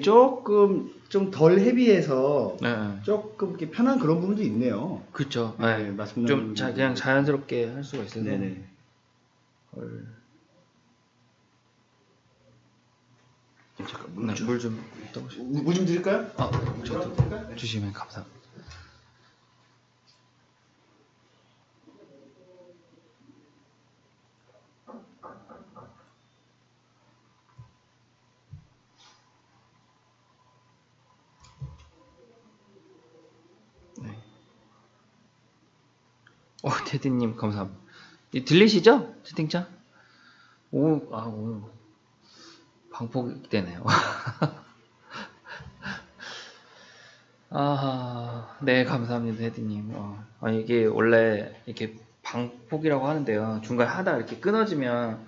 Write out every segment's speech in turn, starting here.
조금 좀 덜 헤비해서 네. 조금 이렇게 편한 그런 부분도 있네요. 그렇죠. 네, 네. 말씀 좀 나누는 그냥 부분도. 자연스럽게 할 수가 있어서. 네네. 잠깐 물 좀 떠보시죠. 물 좀 드릴까요? 저도 주시면 감사합니다. 네. 테디님 감사합니다. 들리시죠? 채팅창? 오늘 방폭되네요. 네, 감사합니다, 테디님. 이게 원래 이렇게 방폭이라고 하는데요. 중간에 하다 이렇게 끊어지면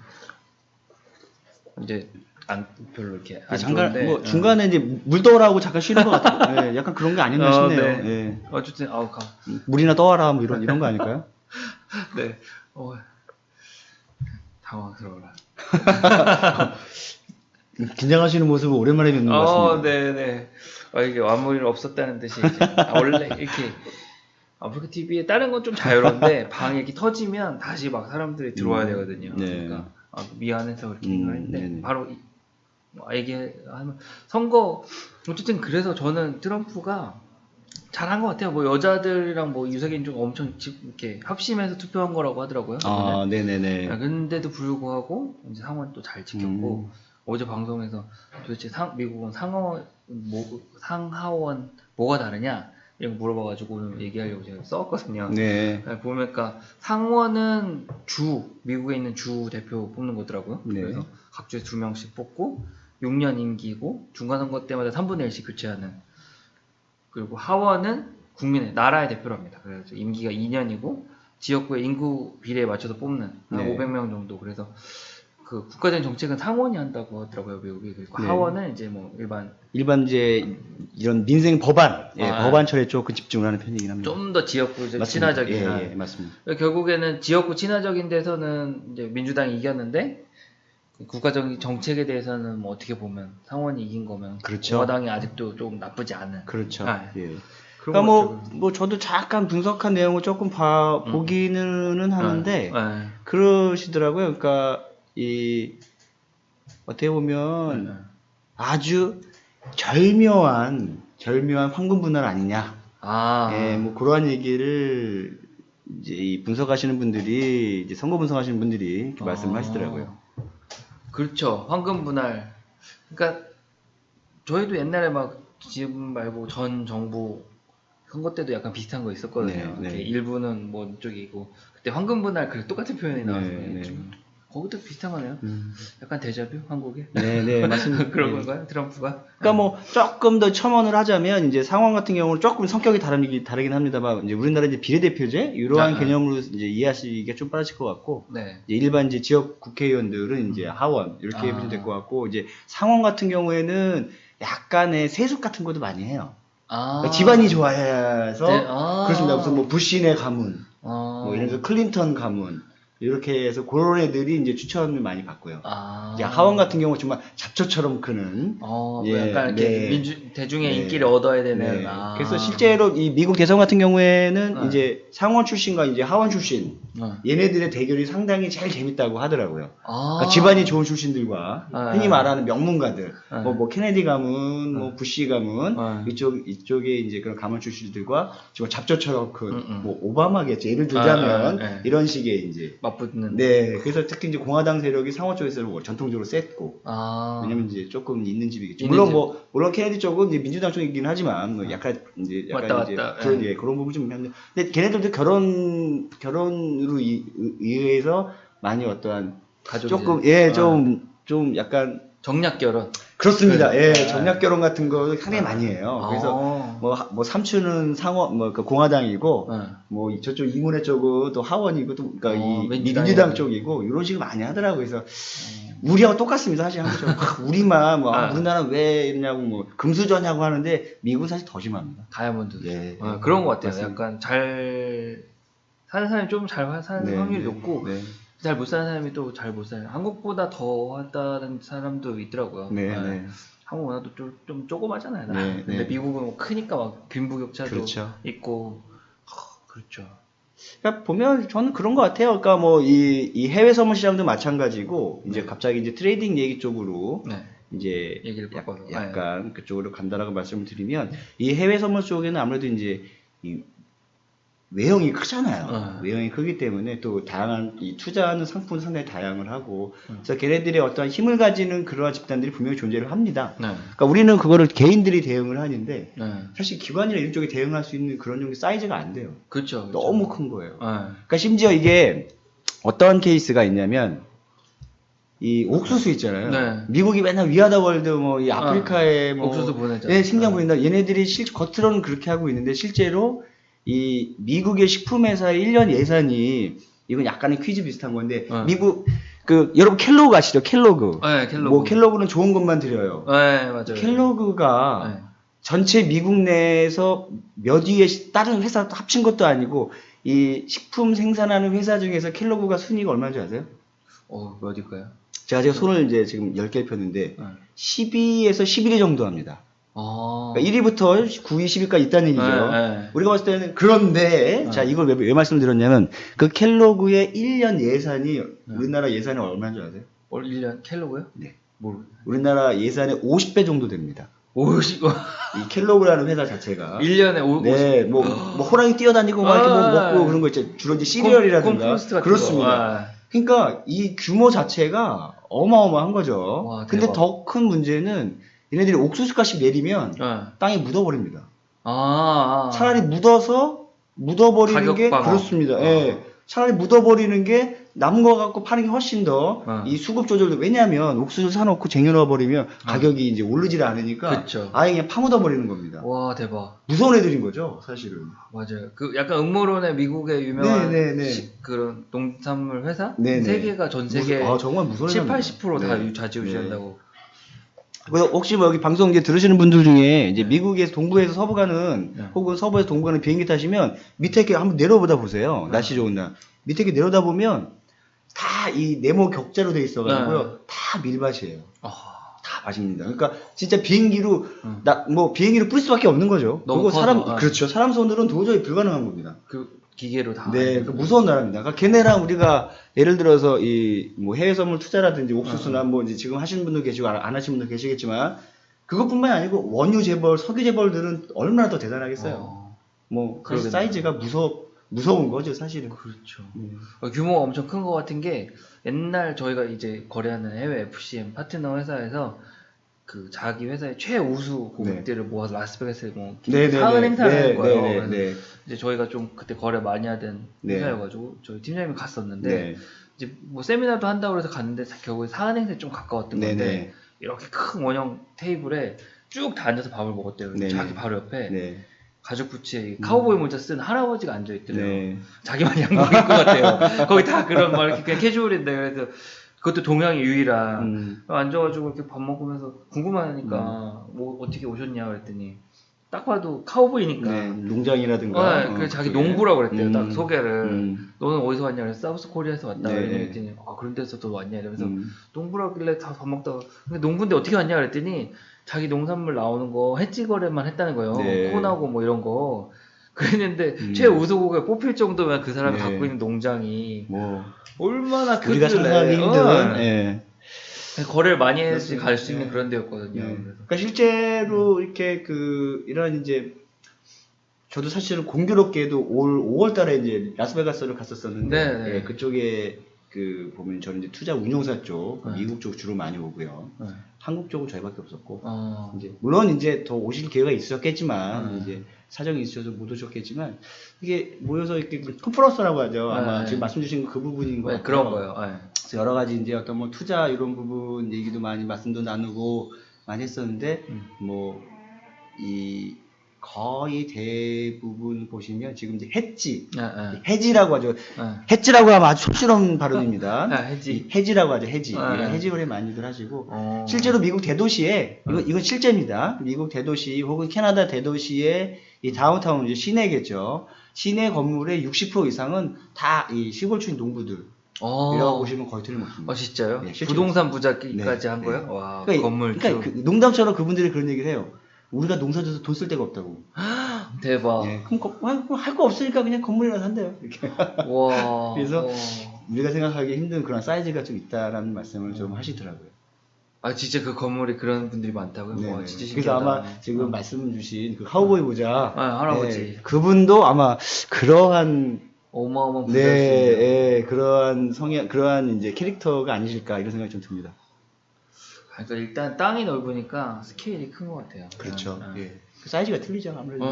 이제 별로 이렇게 안 잠깐 좋은데. 중간에 이제 물 떠오라고 잠깐 쉬는 것 같아요. 네, 약간 그런 게 아닌가 싶네요. 네. 네. 어쨌든 물이나 떠와라 뭐 이런 거 아닐까요? 네. 당황스러워라. 긴장하시는 모습을 오랜만에 뵙는 것 같습니다. 네네. 이게 아무 일 없었다는 듯이 이제 원래 이렇게 아프리카 TV에 다른 건 좀 자유로운데 방이 이렇게 터지면 다시 막 사람들이 들어와야 되거든요. 네. 그러니까 미안해서 그렇게 했는데 네네. 바로 얘기하면 선거 어쨌든 그래서 저는 트럼프가 잘한 것 같아요. 뭐 여자들이랑 뭐 유색인 중 엄청 이렇게 합심해서 투표한 거라고 하더라고요. 네네네. 근데도 불구하고 이제 상원 또 잘 지켰고 어제 방송에서 도대체 미국은 상하원 뭐가 다르냐 이런 거 물어봐가지고 오늘 얘기하려고 제가 써왔거든요. 네. 보니까 상원은 미국에 있는 주 대표 뽑는 거더라고요. 네. 그래서 각 주에 2명씩 뽑고 6년 임기고 중간선거 때마다 3분의 1씩 교체하는. 그리고 하원은 나라의 대표랍니다. 그래서 임기가 2년이고 지역구의 인구 비례에 맞춰서 뽑는 한 500명 정도. 그래서 그 국가적인 정책은 상원이 한다고 하더라고요, 미국이. 그리고 하원은 이제 뭐 일반 이제 이런 민생 법안, 법안처리에 조금 집중을 하는 편이긴 합니다. 좀 더 지역구적 친화적인. 예, 맞습니다. 결국에는 지역구 친화적인 데서는 이제 민주당이 이겼는데 국가적인 정책에 대해서는 뭐 어떻게 보면 상원이 이긴 거면 그렇죠. 공화당이 아직도 좀 나쁘지 않은. 그렇죠. 예. 그러니까 뭐 저도 잠깐 분석한 내용을 조금 보기는 하는데 그러시더라고요. 그러니까 어떻게 보면 아주 절묘한 황금 분할 아니냐. 뭐 그러한 얘기를 이제 분석하시는 분들이 이제 선거 분석하시는 분들이 이렇게 말씀하시더라고요. 그렇죠. 황금 분할. 그러니까 저희도 옛날에 막 지금 말고 전 정부 선거 때도 약간 비슷한 거 있었거든요. 일부는 뭐 이쪽이고 그때 황금 분할 똑같은 표현이 나왔어요. 거기도 비슷한 거네요. 약간 데자뷰 한국에. 네, 맞습니다. 그런 건가요, 트럼프가? 그러니까 뭐 조금 더 첨언을 하자면 이제 상황 같은 경우는 조금 성격이 다르긴 합니다만 이제 우리나라 이제 비례대표제 이러한 개념으로 이제 이해하시기가 좀 빠르실 것 같고 이제 일반 이제 지역 국회의원들은 이제 하원 이렇게 보시면 될 것 같고 이제 상원 같은 경우에는 약간의 세습 같은 것도 많이 해요. 그러니까 집안이 좋아해서 그렇습니다. 무슨 뭐 부시네 가문, 뭐 이런 거 클린턴 가문. 이렇게 해서 그런 애들이 이제 추천을 많이 받고요. 이제 하원 같은 경우 정말 잡초처럼 크는. 약간 이렇게 대중의 인기를 얻어야 되는. 그래서 실제로 이 미국 대선 같은 경우에는 이제 상원 출신과 이제 하원 출신 얘네들의 대결이 상당히 제일 재밌다고 하더라고요. 그러니까 집안이 좋은 출신들과 흔히 말하는 명문가들, 뭐 케네디 가문, 뭐 부시 가문 이쪽에 이제 그런 가문 출신들과 정말 잡초처럼 큰 뭐 오바마겠죠. 예를 들자면 이런 식의 이제 맞붙는. 그래서 특히 이제 공화당 세력이 상원 쪽에서는 뭐 전통적으로 셌고. 왜냐면 이제 조금 있는 집이겠죠. 물론 케네디 쪽은 이제 민주당 쪽이긴 하지만 뭐 약간 이제 그런 부분이 좀 있는데, 근데 걔네들도 결혼으로 의해서 많이 어떠한 조금 좀 약간 정략 결혼. 그렇습니다. 정략 결혼 같은 거 상당히 많이 해요. 그래서 뭐 삼촌은 상원 그 공화당이고 뭐 저쪽 이문회 쪽은 또 하원이고 또 그러니까 이 민주당 쪽이고 이런 식으로 많이 하더라고요. 그래서 우리하고 똑같습니다. 사실 한국처럼 우리만 우리나라 왜 이러냐고 뭐 금수저냐고 하는데 미국은 사실 더 심합니다. 다이아몬드. 그런 것 같아요. 맞습니다. 약간 잘 사는 사람이 좀 잘 사는 확률이 높고 잘 못 사는 사람이 또 잘 못 사는. 한국보다 더 한다는 사람도 있더라고요. 한국 문화도 좀 조그마잖아요. 네, 근데 네. 미국은 뭐 크니까 막 빈부격차도 그렇죠. 있고 그렇죠. 그러니까 보면 저는 그런 것 같아요. 그러니까 뭐 이 해외 선물 시장도 마찬가지고 이제 갑자기 이제 트레이딩 얘기 쪽으로 네. 이제 얘기를 바꿔서 약간 그쪽으로 간다라고 말씀을 드리면 이 해외 선물 쪽에는 아무래도 이제 이 외형이 크잖아요. 외형이 크기 때문에 또 다양한 이 투자하는 상품은 상당히 다양을 하고 그래서 걔네들의 어떤 힘을 가지는 그러한 집단들이 분명히 존재를 합니다. 그러니까 우리는 그거를 개인들이 대응을 하는데 사실 기관이나 이런 쪽에 대응할 수 있는 그런 종류 사이즈가 안 돼요. 그렇죠. 너무 큰 거예요. 그러니까 심지어 이게 어떤 케이스가 있냐면 이 옥수수 있잖아요. 네. 미국이 맨날 위아더 월드 뭐 이 아프리카에 뭐 옥수수 보내잖아요. 네, 식량 보낸다. 얘네들이 겉으로는 그렇게 하고 있는데 실제로 이 미국의 식품회사의 1년 예산이 이건 약간의 퀴즈 비슷한 건데 미국 그 여러분 켈로그 아시죠? 켈로그. 네, 켈로그. 뭐 켈로그는 좋은 것만 드려요. 네, 맞아요. 켈로그가 전체 미국 내에서 몇 위의 다른 회사 합친 것도 아니고 이 식품 생산하는 회사 중에서 켈로그가 순위가 얼마인지 아세요? 몇 위일까요? 제가 손을 이제 지금 10개를 폈는데 12에서 11위 정도 합니다. 그러니까 1위부터 9위, 10위까지 있다는 얘기죠. 우리가 봤을 때는 그런데 자 이걸 왜 말씀드렸냐면 그 켈로그의 1년 예산이 우리나라 예산이 얼마인 줄 아세요? 1년 켈로그요? 네. 우리나라 예산의 50배 정도 됩니다. 50. 이 켈로그라는 회사 자체가 1년에 50. 네, 뭐 호랑이 뛰어다니고 막 이렇게 뭐 먹고 그런 거 있죠. 주로 이제 시리얼이라든가 그렇습니다. 그러니까 이 규모 자체가 어마어마한 거죠. 와, 근데 더 큰 문제는 얘네들이 옥수수값이 내리면 땅에 묻어버립니다. 차라리 묻어버리는 게 그렇습니다. 예. 차라리 묻어버리는 게 남은 거 갖고 파는 게 훨씬 더 이 수급 조절도 왜냐하면 옥수수 사놓고 쟁여놔 버리면 가격이 이제 오르질 않으니까 그쵸. 아예 그냥 파묻어 버리는 겁니다. 와 대박. 무서운 애들인 거죠, 사실은. 맞아요. 그 약간 음모론의 미국의 유명한 그런 농산물 회사 세 개가 전 세계 정말 무서운 70-80% 다 좌지우지한다고. 그래서 혹시 뭐 여기 방송 이제 들으시는 분들 중에 이제 미국에서 동부에서 서부 가는 혹은 서부에서 동부 가는 비행기 타시면 밑에 이렇게 한번 내려보다 보세요. 날씨 좋은 날. 밑에 이렇게 내려다 보면 다 이 네모 격자로 돼 있어가지고요. 다 밀밭이에요. 다 맛입니다. 그러니까 진짜 비행기로 비행기로 뿌릴 수밖에 없는 거죠. 그리고 그렇죠. 사람 손으로는 도저히 불가능한 겁니다. 그 기계로 다. 네, 그 무서운 나라입니다. 그러니까 걔네랑 우리가 예를 들어서 이 뭐 해외 선물 투자라든지 옥수수나 뭐 이제 지금 하시는 분도 계시고 안 하시는 분도 계시겠지만 그것뿐만이 아니고 원유 재벌, 석유 재벌들은 얼마나 더 대단하겠어요. 뭐 그 사이즈가 무서운 거죠, 사실은. 그렇죠. 규모가 엄청 큰 것 같은 게 옛날 저희가 이제 거래하는 해외 FCM 파트너 회사에서 그 자기 회사의 최우수 고객들을 모아서 라스베가스에 뭐 사은 행사를 하는 거예요. 그래서 이제 저희가 좀 그때 거래 많이 하던 회사여가지고 저희 팀장님이 갔었는데 이제 뭐 세미나도 한다고 해서 갔는데 결국에 사은 행사에 좀 가까웠던 건데 이렇게 큰 원형 테이블에 쭉 다 앉아서 밥을 먹었대요. 자기 바로 옆에 가죽 부츠에 카우보이 모자 쓴 할아버지가 앉아있더래요. 자기만 양복 입고 같아요. 거기 다 그런 막 이렇게 그냥 캐주얼인데 그래서 그것도 동양의 유일한 앉아가지고 이렇게 밥 먹으면서 궁금하니까 뭐 어떻게 오셨냐 그랬더니 딱 봐도 카우보이니까 농장이라든가 그래서 자기 농부라고 그랬대요. 딱 소개를 너는 어디서 왔냐 그래서 사우스 코리아에서 왔다 그랬더니 그런 데서도 왔냐 이러면서 농부라길래 다 밥 먹다가 근데 농부인데 어떻게 왔냐 그랬더니 자기 농산물 나오는 거 해지 거래만 했다는 거예요. 콘하고 뭐 이런 거 그랬는데 최우수고객 뽑힐 정도면 그 사람이 갖고 있는 농장이 뭐 얼마나 크길래 우리가 상상하기 힘든 거래를 많이 해야지 갈 수 있는 그런 데였거든요. 그러니까 실제로 이렇게 이런 이제 저도 사실은 공교롭게도 올 5월달에 이제 라스베가스를 갔었었는데 그쪽에 그 보면 저는 이제 투자 운용사 쪽 미국 쪽 주로 많이 오고요. 한국 쪽은 저희밖에 없었고 이제 물론 이제 더 오실 기회가 있었겠지만 이제 사정이 있어서 못 오셨겠지만 이게 모여서 이렇게 컨퍼런스라고 하죠. 아마 지금 말씀 주신 그 부분인 것 같아요. 그런 거예요. 그래서 여러 가지 이제 어떤 뭐 투자 이런 부분 얘기도 많이 말씀도 나누고 많이 했었는데 뭐 이 거의 대부분 보시면 지금 이제 해지라고 하죠. 해지라고 하면 아주 촌스러운 발음입니다. 해지라고 하죠. 해지 거래 많이들 하시고 실제로 미국 대도시에 이건 실제입니다. 미국 대도시 혹은 캐나다 대도시의 이 다운타운 이제 시내겠죠. 시내 건물의 60% 이상은 다 이 시골 출신 농부들. 이라고 보시면 거의 틀림없습니다. 진짜요? 네, 부동산 부자기까지 한 거예요? 와, 그러니까, 건물. 그러니까 농담처럼 그분들이 그런 얘기를 해요. 우리가 농사 져서 돈 쓸 데가 없다고. 대박. 그럼 할 거 없으니까 그냥 건물이나 산대요. 이렇게. 와. 그래서 우리가 생각하기 힘든 그런 사이즈가 좀 있다라는 말씀을 좀 하시더라고요. 진짜 그 건물에 그런 분들이 많다고요? 와, 진짜 그래서 아마 지금 말씀 주신 그 카우보이 부자 할아버지 그분도 아마 그러한 어마어마한 부자였습니다. 그러한 성향, 그러한 이제 캐릭터가 아니실까 이런 생각이 좀 듭니다. 그러니까 일단 땅이 넓으니까 스케일이 큰 것 같아요. 그렇죠. 예. 그 사이즈가 틀리죠 아무래도.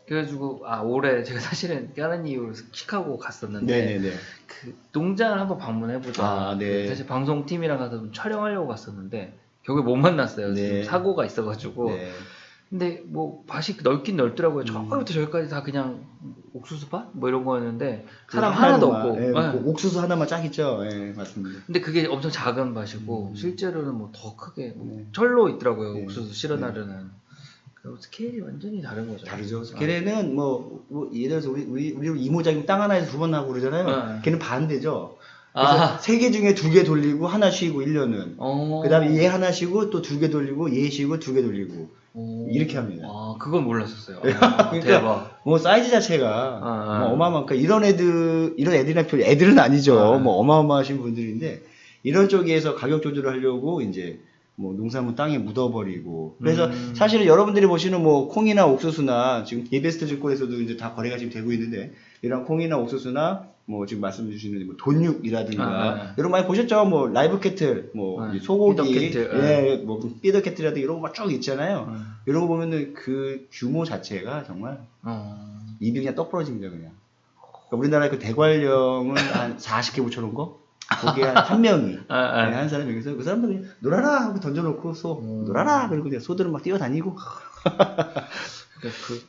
그래가지고 올해 제가 사실은 다른 이유로 시카고 갔었는데 그 농장을 한번 방문해보자. 사실 방송팀이랑 가서 좀 촬영하려고 갔었는데 결국에 못 만났어요. 사고가 있어가지고. 근데 뭐 밭이 넓긴 넓더라고요. 저기부터 저기까지 다 그냥 옥수수밭 뭐 이런 거였는데 사람 하나도 없고 옥수수 하나만 쫙 있죠. 맞습니다. 근데 그게 엄청 작은 밭이고 실제로는 뭐 더 크게 철로 있더라고요. 옥수수 실어나르는. 스케일이 완전히 다른 거죠. 다르죠. 걔네는 뭐 예를 들어서 우리 이모작용 땅 하나에서 2번 하고 그러잖아요. 걔는 반대죠. 그래서 3개 중에 2개 돌리고 하나 쉬고 1년은. 그 다음에 얘 하나 쉬고 또 2개 돌리고 얘 쉬고 2개 돌리고. 이렇게 합니다. 그건 몰랐었어요. 그러니까 대박. 뭐 사이즈 자체가 뭐 어마어마한, 그러니까 이런 애들이나 별 애들은 아니죠. 뭐 어마어마하신 분들인데 이런 쪽에서 가격 조절을 하려고 이제 뭐 농산물 땅에 묻어버리고. 그래서 사실은 여러분들이 보시는 뭐 콩이나 옥수수나 지금 예베스트 증권에서도 이제 다 거래가 지금 되고 있는데 이런 콩이나 옥수수나 뭐 지금 말씀 주시는 뭐 돈육이라든가 이런 거 많이 보셨죠? 뭐 라이브 캐틀, 뭐 소고기, 뭐 피더 캐틀이라든가 이런 거 쭉 있잖아요. 이런 거 보면은 그 규모 자체가 정말 입이 그냥 떡 벌어집니다 그냥. 그러니까 우리나라의 그 대관령은 한 40개 붙여놓은 거? 거기에 한 명이 한 사람이 여기서 그 사람들 그냥 놀아라 하고 던져놓고 놀아라 그리고 그냥 소들은 막 뛰어다니고.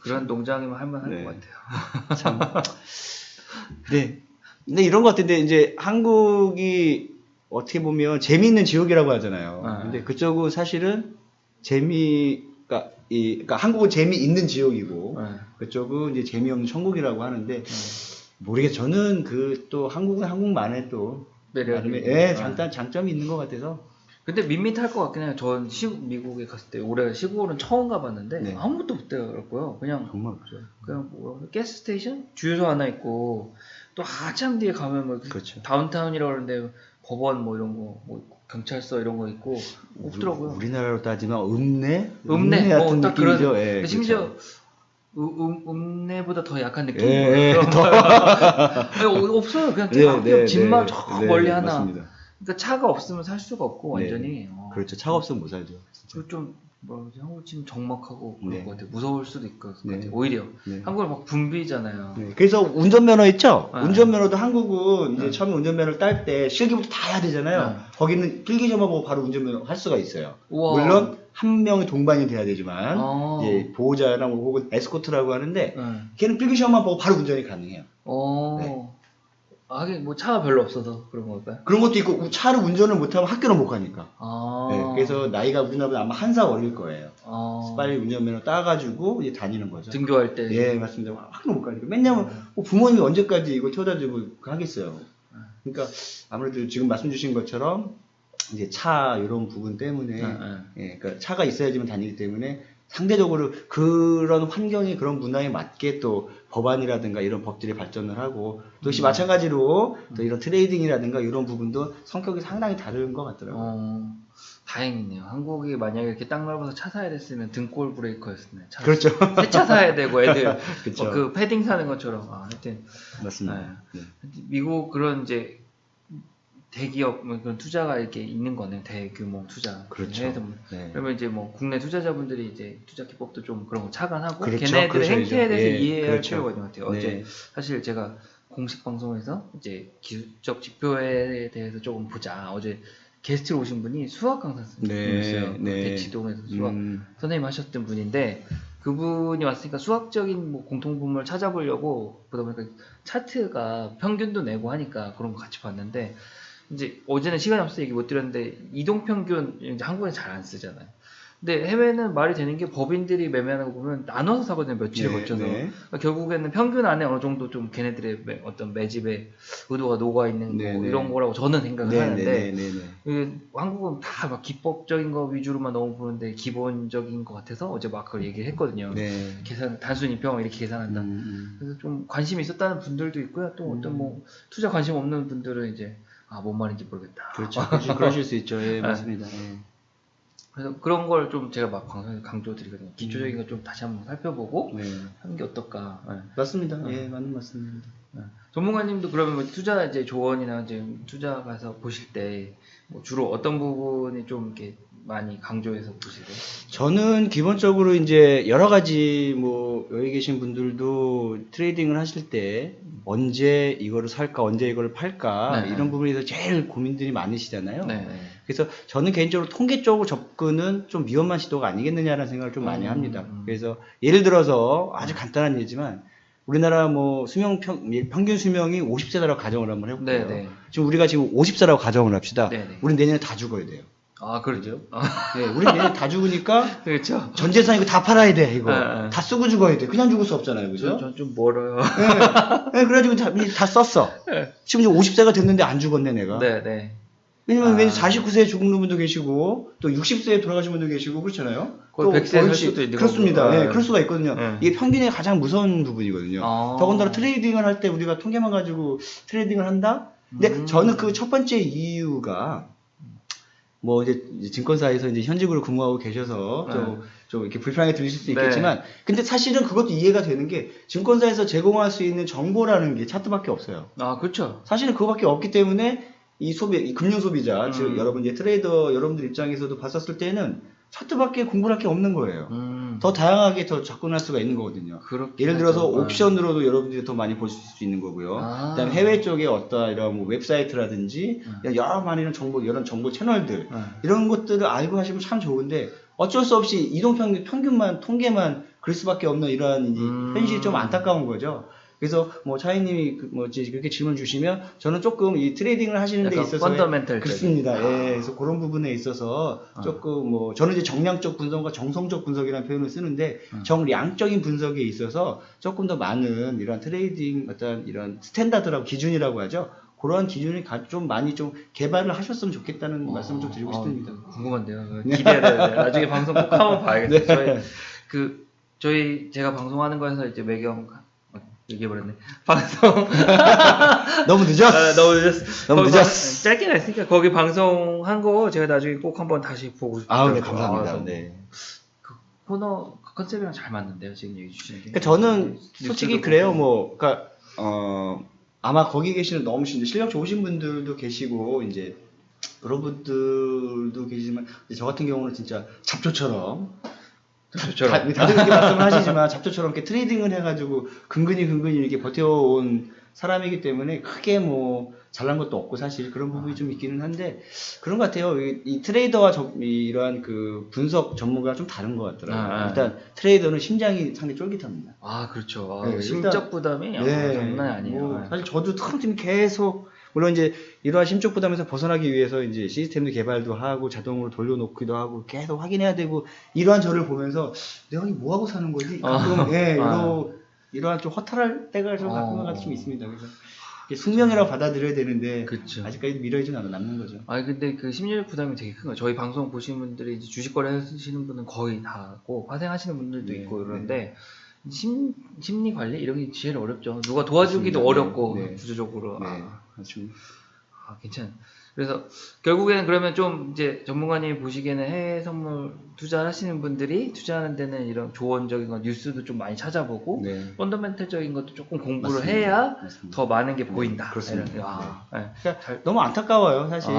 그런 농장이면 할만한 것 같아요. 참. 근데 이런 것 같은데 이제 한국이 어떻게 보면 재미있는 지역이라고 하잖아요. 근데 그쪽은 사실은 그러니까 한국은 재미있는 지역이고 그쪽은 이제 재미없는 천국이라고 하는데 모르겠어요. 저는 또 한국은 한국만의 또 장점이 있는 것 같아서. 근데 밋밋할 것 같긴 해요. 전 미국에 갔을 때 올해 시골은 처음 가봤는데 아무것도 없더라고요. 그냥 정말 그냥 뭐 가스 스테이션 주유소 하나 있고 또 한참 뒤에 가면 뭐 다운타운이라고 하는데 법원 뭐 이런 거 뭐 경찰서 이런 거 있고 없더라고요. 우리나라로 따지면 읍내 같은 딱 느낌이죠. 그런. 심지어 읍내보다 더 약한 느낌. 없어요. 그냥 집만 저 멀리 하나. 맞습니다. 그러니까 차가 없으면 살 수가 없고 완전히. 그렇죠. 차가 없으면 못 살죠. 좀 한국 지금 적막하고 그럴 것 같아요. 무서울 수도 있을 것 같아요. 오히려 한국은 막 붐비잖아요. 그래서 운전면허 있죠. 운전면허도 한국은 이제 처음에 운전면허를 딸 때 실기부터 다 해야 되잖아요. 거기는 필기시험만 보고 바로 운전면허 할 수가 있어요. 우와. 물론 한 명이 동반이 돼야 되지만 이제 보호자나 뭐 혹은 에스코트라고 하는데 걔는 필기시험만 보고 바로 운전이 가능해요. 하긴 뭐 차가 별로 없어서 그런 걸까요? 그런 것도 있고 차를 운전을 못하면 학교를 못 가니까. 그래서 나이가 우리나라보다 아마 한 살 어릴 거예요. 그래서 빨리 운전면허 따가지고 이제 다니는 거죠. 등교할 때. 맞습니다. 학교를 못 가니까. 왜냐면 부모님이 언제까지 이걸 태워다주고 하겠어요. 그러니까 아무래도 지금 말씀 주신 것처럼 이제 차 이런 부분 때문에 그러니까 차가 있어야지만 다니기 때문에 상대적으로 그런 환경이 그런 문화에 맞게 또 법안이라든가 이런 법들이 발전을 하고 또 역시 마찬가지로 또 이런 트레이딩이라든가 이런 부분도 성격이 상당히 다른 것 같더라고요. 다행이네요. 한국이 만약에 이렇게 땅 넓어서 차 사야 됐으면 등골 브레이커였으면 그렇죠. 새 차 사야 되고 애들 그 패딩 사는 것처럼. 하여튼 맞습니다. 미국 그런 이제 대기업 그런 투자가 이렇게 있는 거네요. 대규모 투자. 그렇죠. 그러면 이제 뭐 국내 투자자분들이 이제 투자 기법도 좀 그런 거 차관하고 걔네들의 행태에 대해서 이해해야 할 필요가 있는 것 같아요. 어제 사실 제가 공식 방송에서 이제 기술적 지표에 대해서 조금 보자. 어제 게스트로 오신 분이 수학 강사 선생님이었어요. 대치동에서 수학 선생님 하셨던 분인데 그분이 왔으니까 수학적인 뭐 공통분모를 찾아보려고 보다 보니까 차트가 평균도 내고 하니까 그런 거 같이 봤는데 이제 어제는 시간이 없어서 얘기 못 드렸는데 이동평균 이제 한국에 잘 안 쓰잖아요. 근데 해외는 말이 되는 게 법인들이 매매하는 거 보면 나눠서 사거든요. 며칠에 걸쳐서. 그러니까 결국에는 평균 안에 어느 정도 좀 걔네들의 어떤 매집의 의도가 녹아 있는 뭐 이런 거라고 저는 생각을 하는데 한국은 다 막 기법적인 거 위주로만 너무 보는데 기본적인 것 같아서 어제 막 그걸 얘기를 했거든요. 계산 단순 이평 이렇게 계산한다. 그래서 좀 관심이 있었다는 분들도 있고요. 또 어떤 뭐 투자 관심 없는 분들은 이제 뭔 말인지 모르겠다. 그렇죠. 그러실 수 있죠. 예, 맞습니다. 예. 그래서 그런 걸 좀 제가 막 방송에서 강조드리거든요. 기초적인 걸 좀 다시 한번 살펴보고 하는 게 어떨까. 맞습니다. 예, 맞는 말씀입니다. 전문가님도 그러면 뭐 투자 이제 조언이나 이제 투자 가서 보실 때 뭐 주로 어떤 부분이 좀 이렇게 많이 강조해서 보시세요? 저는 기본적으로 이제 여러 가지 뭐 여기 계신 분들도 트레이딩을 하실 때 언제 이거를 살까, 언제 이거를 팔까 이런 부분에 대해서 제일 고민들이 많으시잖아요. 그래서 저는 개인적으로 통계 쪽으로 접근은 좀 위험한 시도가 아니겠느냐라는 생각을 좀 많이 합니다. 그래서 예를 들어서 아주 간단한 예지만 우리나라 뭐 평균 수명이 50세라고 가정을 한번 해볼게요. 지금 우리가 지금 50세라고 가정을 합시다. 우리 내년에 다 죽어야 돼요. 그러죠. 네, 우리 내년에 다 죽으니까 그렇죠. 전 재산 이거 다 팔아야 돼. 이거 다 쓰고 죽어야 돼. 그냥 죽을 수 없잖아요, 그죠? 전 좀 멀어요. 그래가지고 다 썼어. 지금 이제 50세가 됐는데 안 죽었네, 내가. 왜냐면 왠지 49세에 죽는 분도 계시고 또 60세에 돌아가신 분도 계시고 그렇잖아요. 또 100세 살 수도 있는 그렇습니다. 네, 그럴 수가 있거든요. 이게 평균의 가장 무서운 부분이거든요. 더군다나 트레이딩을 할 때 우리가 통계만 가지고 트레이딩을 한다? 근데 저는 그 첫 번째 이유가 뭐 이제 증권사에서 이제 현직으로 근무하고 계셔서 좀 이렇게 불편하게 들리실 수 있겠지만 근데 사실은 그것도 이해가 되는 게 증권사에서 제공할 수 있는 정보라는 게 차트밖에 없어요. 그렇죠. 사실은 그거밖에 없기 때문에 이 금융 소비자, 즉 여러분 이제 트레이더 여러분들 입장에서도 봤었을 때는 차트밖에 공부할 게 없는 거예요. 더 다양하게 더 접근할 수가 있는 거거든요. 예를 들어서 옵션으로도 여러분들이 더 많이 볼 수 있는 거고요. 그다음에 해외 쪽에 어떤 이런 뭐 웹사이트라든지 여러 많은 이런 정보 채널들 이런 것들을 알고 하시면 참 좋은데 어쩔 수 없이 이동평균 평균만 통계만 그럴 수밖에 없는 이러한 현실이 좀 안타까운 거죠. 그래서 뭐 차이님이 그렇게 질문 주시면 저는 조금 이 트레이딩을 하시는 데 있어서 펀더멘털 그렇습니다. 그래서 그런 부분에 있어서 조금 뭐 저는 이제 정량적 분석과 정성적 분석이라는 표현을 쓰는데 정량적인 분석에 있어서 조금 더 많은 이런 트레이딩 어떤 이런 스탠다드라고 기준이라고 하죠. 그러한 기준을 좀 많이 좀 개발을 하셨으면 좋겠다는 말씀을 좀 드리고 싶습니다. 궁금한데요. 기대돼요. 나중에 방송 꼭 한번 봐야겠어요. 제가 방송하는 거에서 이제 매경 얘기해버렸네. 방송. 너무 늦었어. 너무 늦었어. 짧게는 했으니까 거기 방송한 거 제가 나중에 꼭 한번 다시 보고 싶어요. 네, 감사합니다. 그 코너 컨셉이랑 잘 맞는데요, 지금 얘기 주시는 게. 그러니까 저는 솔직히 그래요. 그러니까 아마 거기 계시는 너무 실력 좋으신 분들도 계시고 이제 여러분들도 계시지만 저 같은 경우는 진짜 잡초처럼. 다들 그렇게 말씀을 하시지만 잡초처럼 이렇게 트레이딩을 해가지고 근근히 이렇게 버텨온 사람이기 때문에 크게 뭐 잘난 것도 없고 사실 그런 부분이 좀 있기는 한데 그런 것 같아요. 이 트레이더와 이러한 그 분석 전문가가 좀 다른 것 같더라고요. 일단 트레이더는 심장이 상당히 쫄깃합니다. 그렇죠. 심적 부담이 장난이 아니에요. 사실 저도 틈틈이 계속 물론 이제 이러한 심적 부담에서 벗어나기 위해서 이제 시스템도 개발도 하고 자동으로 돌려놓기도 하고 계속 확인해야 되고 이러한 저를 보면서 내가 뭐 하고 사는 거지? 가끔 이러한 좀 허탈할 때가 좀 가끔가다 좀 있습니다. 그래서 숙명이라고 받아들여야 되는데 아직까지 미뤄지진 남는 거죠. 근데 그 심리적 부담이 되게 큰 거예요. 저희 방송 보시는 분들이 이제 주식 거래 하시는 분은 거의 다고 파생하시는 분들도 있고 그런데 심리 관리 이런 게 제일 어렵죠. 누가 도와주기도 어렵고 구조적으로. 맞습니다. 괜찮아요. 그래서 결국에는 그러면 좀 이제 전문가님이 보시기에는 해외 선물 투자하시는 분들이 투자하는 데는 이런 조언적인 건 뉴스도 좀 많이 찾아보고 펀더멘털적인 것도 조금 공부를 해야 더 많은 게 보인다. 그렇습니다. 그러니까 너무 안타까워요, 사실.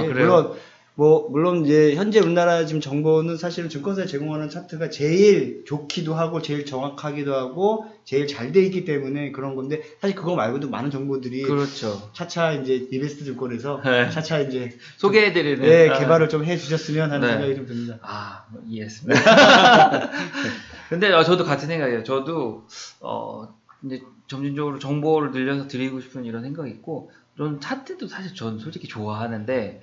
물론 이제 현재 우리나라 지금 정보는 사실은 증권사에 제공하는 차트가 제일 좋기도 하고 제일 정확하기도 하고 제일 잘 돼 있기 때문에 그런 건데 사실 그거 말고도 많은 정보들이 차차 이제 이베스트 증권에서 차차 이제 소개해드리는 개발을 좀 해주셨으면 하는 생각이 좀 듭니다. 이해했습니다. 근데 저도 같은 생각이에요. 저도 이제 점진적으로 정보를 늘려서 드리고 싶은 이런 생각이 있고 저는 차트도 사실 전 솔직히 좋아하는데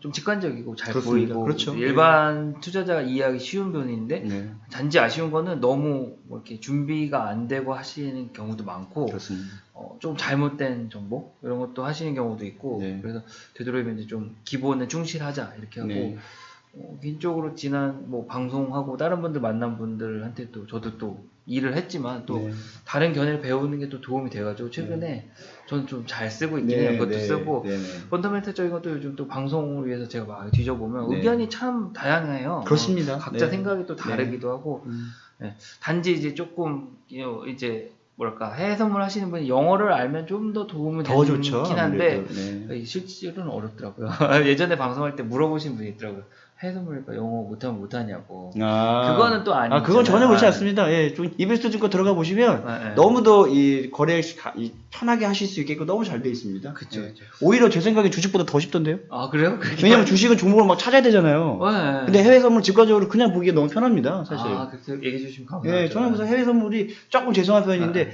좀 직관적이고 잘 그렇습니다. 보이고 그렇죠. 일반 투자자가 이해하기 쉬운 편인데 네. 단지 아쉬운 거는 너무 뭐 이렇게 준비가 안 되고 하시는 경우도 많고 그렇습니다. 좀 잘못된 정보 이런 것도 하시는 경우도 있고 네. 그래서 되도록이면 이제 좀 기본에 충실하자 이렇게 하고 네. 개인적으로 지난 뭐 방송하고 다른 분들 만난 분들한테 또 저도 또 일을 했지만 또 네. 다른 견해를 배우는 게 또 도움이 돼가지고 최근에 저는 좀 잘 쓰고 있긴 해요. 그것도 쓰고 펀더멘탈적인 것도 요즘 또 방송을 위해서 제가 막 뒤져보면 의견이 참 다양해요. 그렇습니다. 각자 생각이 또 다르기도 하고 네. 단지 이제 조금 이제 뭐랄까 해외 선물 하시는 분이 영어를 알면 좀 더 도움이 더 되긴 좋죠. 한데 실제로는 어렵더라고요. 예전에 방송할 때 물어보신 분이 있더라고요. 해외 선물이니까 영어 못하면 못하냐고. 그거는 또 아니죠. 그건 전혀 그렇지 않습니다. 예, 좀 이베스트 증권 들어가 보시면 너무도 이 거래 편하게 하실 수 있게끔 너무 잘 돼 있습니다. 그쵸. 오히려 제 생각에 주식보다 더 쉽던데요. 아 그래요? 왜냐면 주식은 종목을 막 찾아야 되잖아요. 근데 해외 선물 직관적으로 그냥 보기에 너무 편합니다, 사실. 그렇게 얘기해 주시면 감사하죠. 예, 저는 그래서 해외 선물이 조금 죄송한 편인데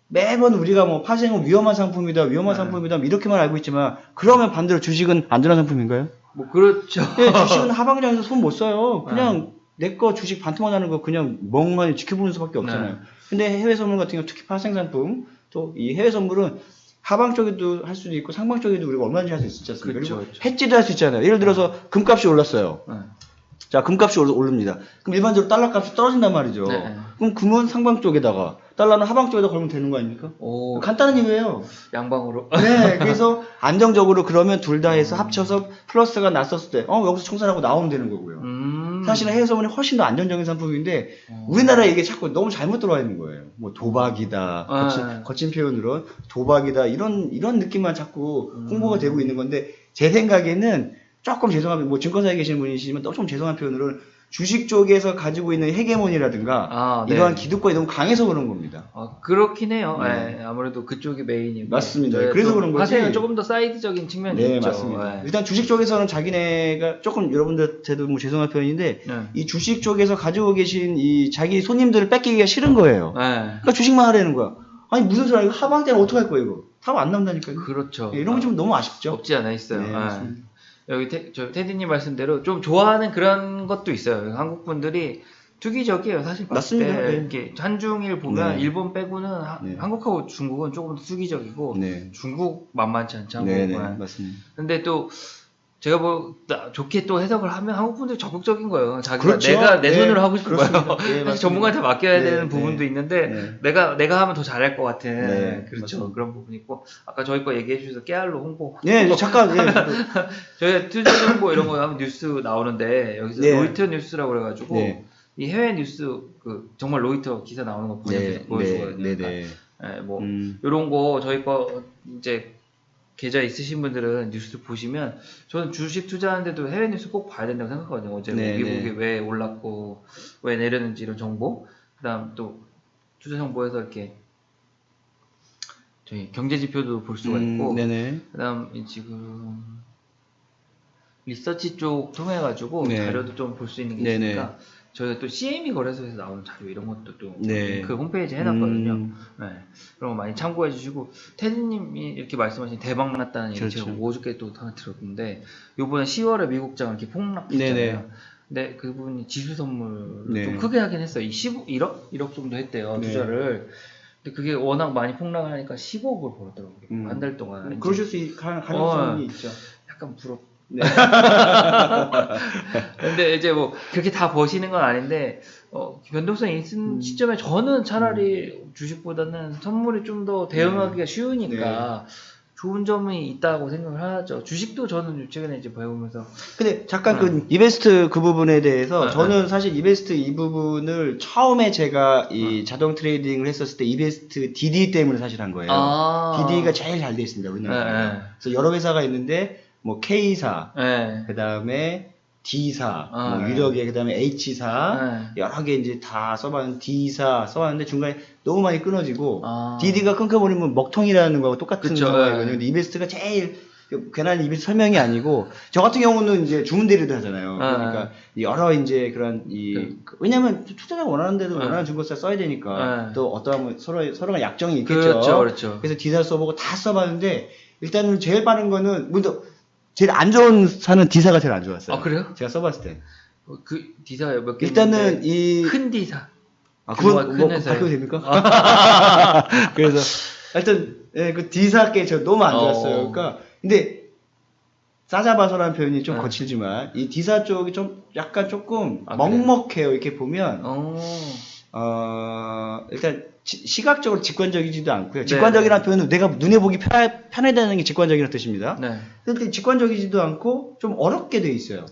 매번 우리가 뭐 파생은 위험한 상품이다, 이렇게만 알고 있지만 그러면 반대로 주식은 안전한 상품인가요? 뭐 그렇죠. 예, 주식은 하방장에서 손 못 써요. 그냥 내 거 주식 반토막 나는 거 그냥 멍하니 지켜보는 수밖에 없잖아요. 근데 해외 선물 같은 경우 특히 파생 상품 또 이 해외 선물은 하방 쪽에도 할 수도 있고 상방 쪽에도 우리가 얼마든지 할 수 있지 않습니까? 그리고 해지도 할 수 있잖아요. 예를 들어서 금값이 올랐어요. 자, 금값이 오릅니다. 그럼 일반적으로 달러 값이 떨어진단 말이죠. 그럼 금은 상방 쪽에다가 달러는 하방 쪽에다 걸면 되는 거 아닙니까? 간단한 이유예요. 양방으로. 네, 그래서 안정적으로 그러면 둘 다 해서 합쳐서 플러스가 났었을 때, 여기서 청산하고 나오면 되는 거고요. 사실은 해외 선물이 훨씬 더 안정적인 상품인데, 우리나라에 이게 자꾸 너무 잘못 들어와 있는 거예요. 뭐 도박이다, 거친 표현으로 도박이다, 이런 느낌만 자꾸 홍보가 되고 있는 건데, 제 생각에는 조금 죄송합니다. 뭐 증권사에 계시는 분이시지만 좀 죄송한 표현으로는 주식 쪽에서 가지고 있는 헤게모니라든가 이러한 기득권이 너무 강해서 그런 겁니다. 그렇긴 해요. 네. 아무래도 그쪽이 메인이고. 맞습니다. 그래서 그런 거지. 파생은 조금 더 사이드적인 측면이 있죠. 네, 맞습니다. 일단 주식 쪽에서는 자기네가 조금 여러분들한테도 뭐 죄송한 표현인데 이 주식 쪽에서 가지고 계신 이 자기 손님들을 뺏기기가 싫은 거예요. 그러니까 주식만 하라는 거야. 아니 무슨 소리야? 이거 하방 때는 어떻게 할 거예요, 이거? 답 안 나온다니까요. 그렇죠. 이런 거 좀 너무 아쉽죠. 없지 않아 있어요. 네, 맞습니다. 여기 테디님 말씀대로 좀 좋아하는 그런 것도 있어요. 한국 분들이 투기적이에요, 사실. 맞습니다. 이렇게 한중일 보면 일본 빼고는 한국하고 중국은 조금 더 투기적이고 중국 만만치 않죠. 맞습니다. 근데 또 제가 좋게 또 해석을 하면 한국 분들이 적극적인 거예요. 자기가 그렇죠. 내가 내 손으로 하고 싶은 거예요. 사실 전문가한테 맡겨야 되는 부분도 네. 있는데 내가 하면 더 잘할 것 같은 그렇죠. 맞습니다. 그런 부분이 있고 아까 저희 거 얘기해 주셔서 깨알로 홍보. 잠깐. 저희가 투자 정보 이런 거 하면 뉴스 나오는데 여기서 로이터 뉴스라고 그래가지고 이 해외 뉴스 정말 로이터 기사 나오는 거 보여주거든요. 뭐 이런 거 저희 거 이제 계좌 있으신 분들은 뉴스 보시면 저는 주식 투자하는데도 해외 뉴스 꼭 봐야 된다고 생각하거든요. 어제 미국이 왜 올랐고 왜 내렸는지 이런 정보, 그다음 또 투자 정보에서 이렇게 저희 경제 지표도 볼 수가 있고, 그다음 지금 리서치 쪽 통해 가지고 자료도 좀 볼 수 있는 게 있으니까 저희가 또 CME 거래소에서 나오는 자료 이런 것도 또 그 홈페이지에 해놨거든요. 그런 거 많이 참고해 주시고 테디님이 이렇게 말씀하신 대박 났다는 얘기 제가 어저께 또 하나 들었는데 요번에 10월에 미국장 이렇게 폭락했잖아요. 근데 그분이 지수 선물 좀 크게 하긴 했어요. 1억 정도 했대요, 투자를. 근데 그게 워낙 많이 폭락하니까 15억을 벌었더라고요. 한 달 동안. 그러실 수 가능성이 있죠. 약간 부럽. 근데 이제 뭐 그렇게 다 버시는 건 아닌데 변동성이 있는 시점에 저는 차라리 주식보다는 선물이 좀 더 대응하기가 쉬우니까 좋은 점이 있다고 생각을 하죠. 주식도 저는 최근에 이제 배우면서. 근데 잠깐 그 이베스트 그 부분에 대해서 저는 사실 이베스트 이 부분을 처음에 제가 이 자동 트레이딩을 했었을 때 이베스트 DD 때문에 사실 한 거예요. DD가 제일 잘 돼 있습니다, 우리나라에. 그래서 여러 회사가 있는데 뭐 K사, 그 다음에 D사, 뭐 유력의 그 다음에 H사, 여러 개 이제 다 써봤는데 D사 써봤는데 중간에 너무 많이 끊어지고 DD가 끊겨버리면 먹통이라는 거하고 똑같은 상황이거든요. 근데 이베스트가 제일 괜한 이베스트 설명이 아니고 저 같은 경우는 이제 주문 대리도 하잖아요. 그러니까 여러 이제 그런 왜냐면 투자자가 원하는 대로 원하는 증권사 써야 되니까 또 어떠한 서로가 약정이 있겠죠. 그렇죠. 그래서 D사 써보고 다 써봤는데 일단은 제일 빠른 거는 먼저 제일 안 좋은 사는 D사가 제일 안 좋았어요. 아, 그래요? 제가 써봤을 때. 그 D사가 몇 개? 일단은 큰 D사. 아, 그건 뭐 발표 됩니까? 그래서 하여튼 예, 그 D사께 저 너무 안 좋았어요. 그러니까 근데 싸잡아서라는 표현이 좀 거칠지만 이 D사 쪽이 좀 약간 조금 먹먹해요. 이렇게 보면 일단 시각적으로 직관적이지도 않고요. 직관적이라는 표현은 내가 눈에 보기 편하다는 게 직관적이라는 뜻입니다. 네. 근데 직관적이지도 않고 좀 어렵게 돼 있어요.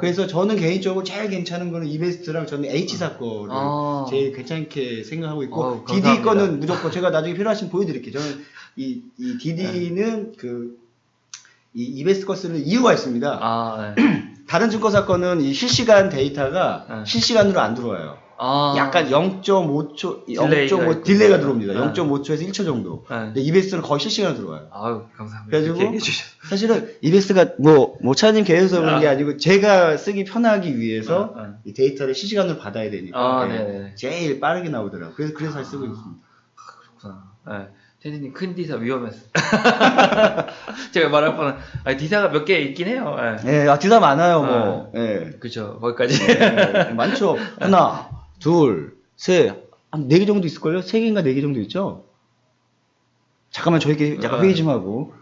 그래서 저는 개인적으로 제일 괜찮은 거는 이베스트랑 저는 H사 거를 제일 괜찮게 생각하고 있고 DD 거는 무조건 제가 나중에 필요하시면 보여드릴게요. 저는 이 DD는 이 이베스트 거 쓰는 이유가 있습니다. 다른 증권사 거는 이 실시간 데이터가 실시간으로 안 들어와요. 약간 0.5초, 0.5 딜레이가 들어옵니다. 0.5초에서 1초 정도. 근데 이베스트는 거의 실시간으로 들어와요. 아유, 감사합니다. 그래가지고 사실은 이베스트가 뭐 차장님 계획해서 그런 게 아니고 제가 쓰기 편하기 위해서 이 데이터를 실시간으로 받아야 되니까 제일 빠르게 나오더라고요. 그래서 잘 쓰고 있습니다. 그렇구나. 네. 테디님 큰 D사 위험했어. 제가 말할 뻔한 D사가 몇 개 있긴 해요. 네, D사 많아요. 뭐. 네. 그렇죠. 거기까지. 많죠. 하나, 둘, 셋, 한 4개 정도 있을걸요? 3개인가 4개 정도 있죠? 잠깐만 저희끼리 약간 회의 좀 하고.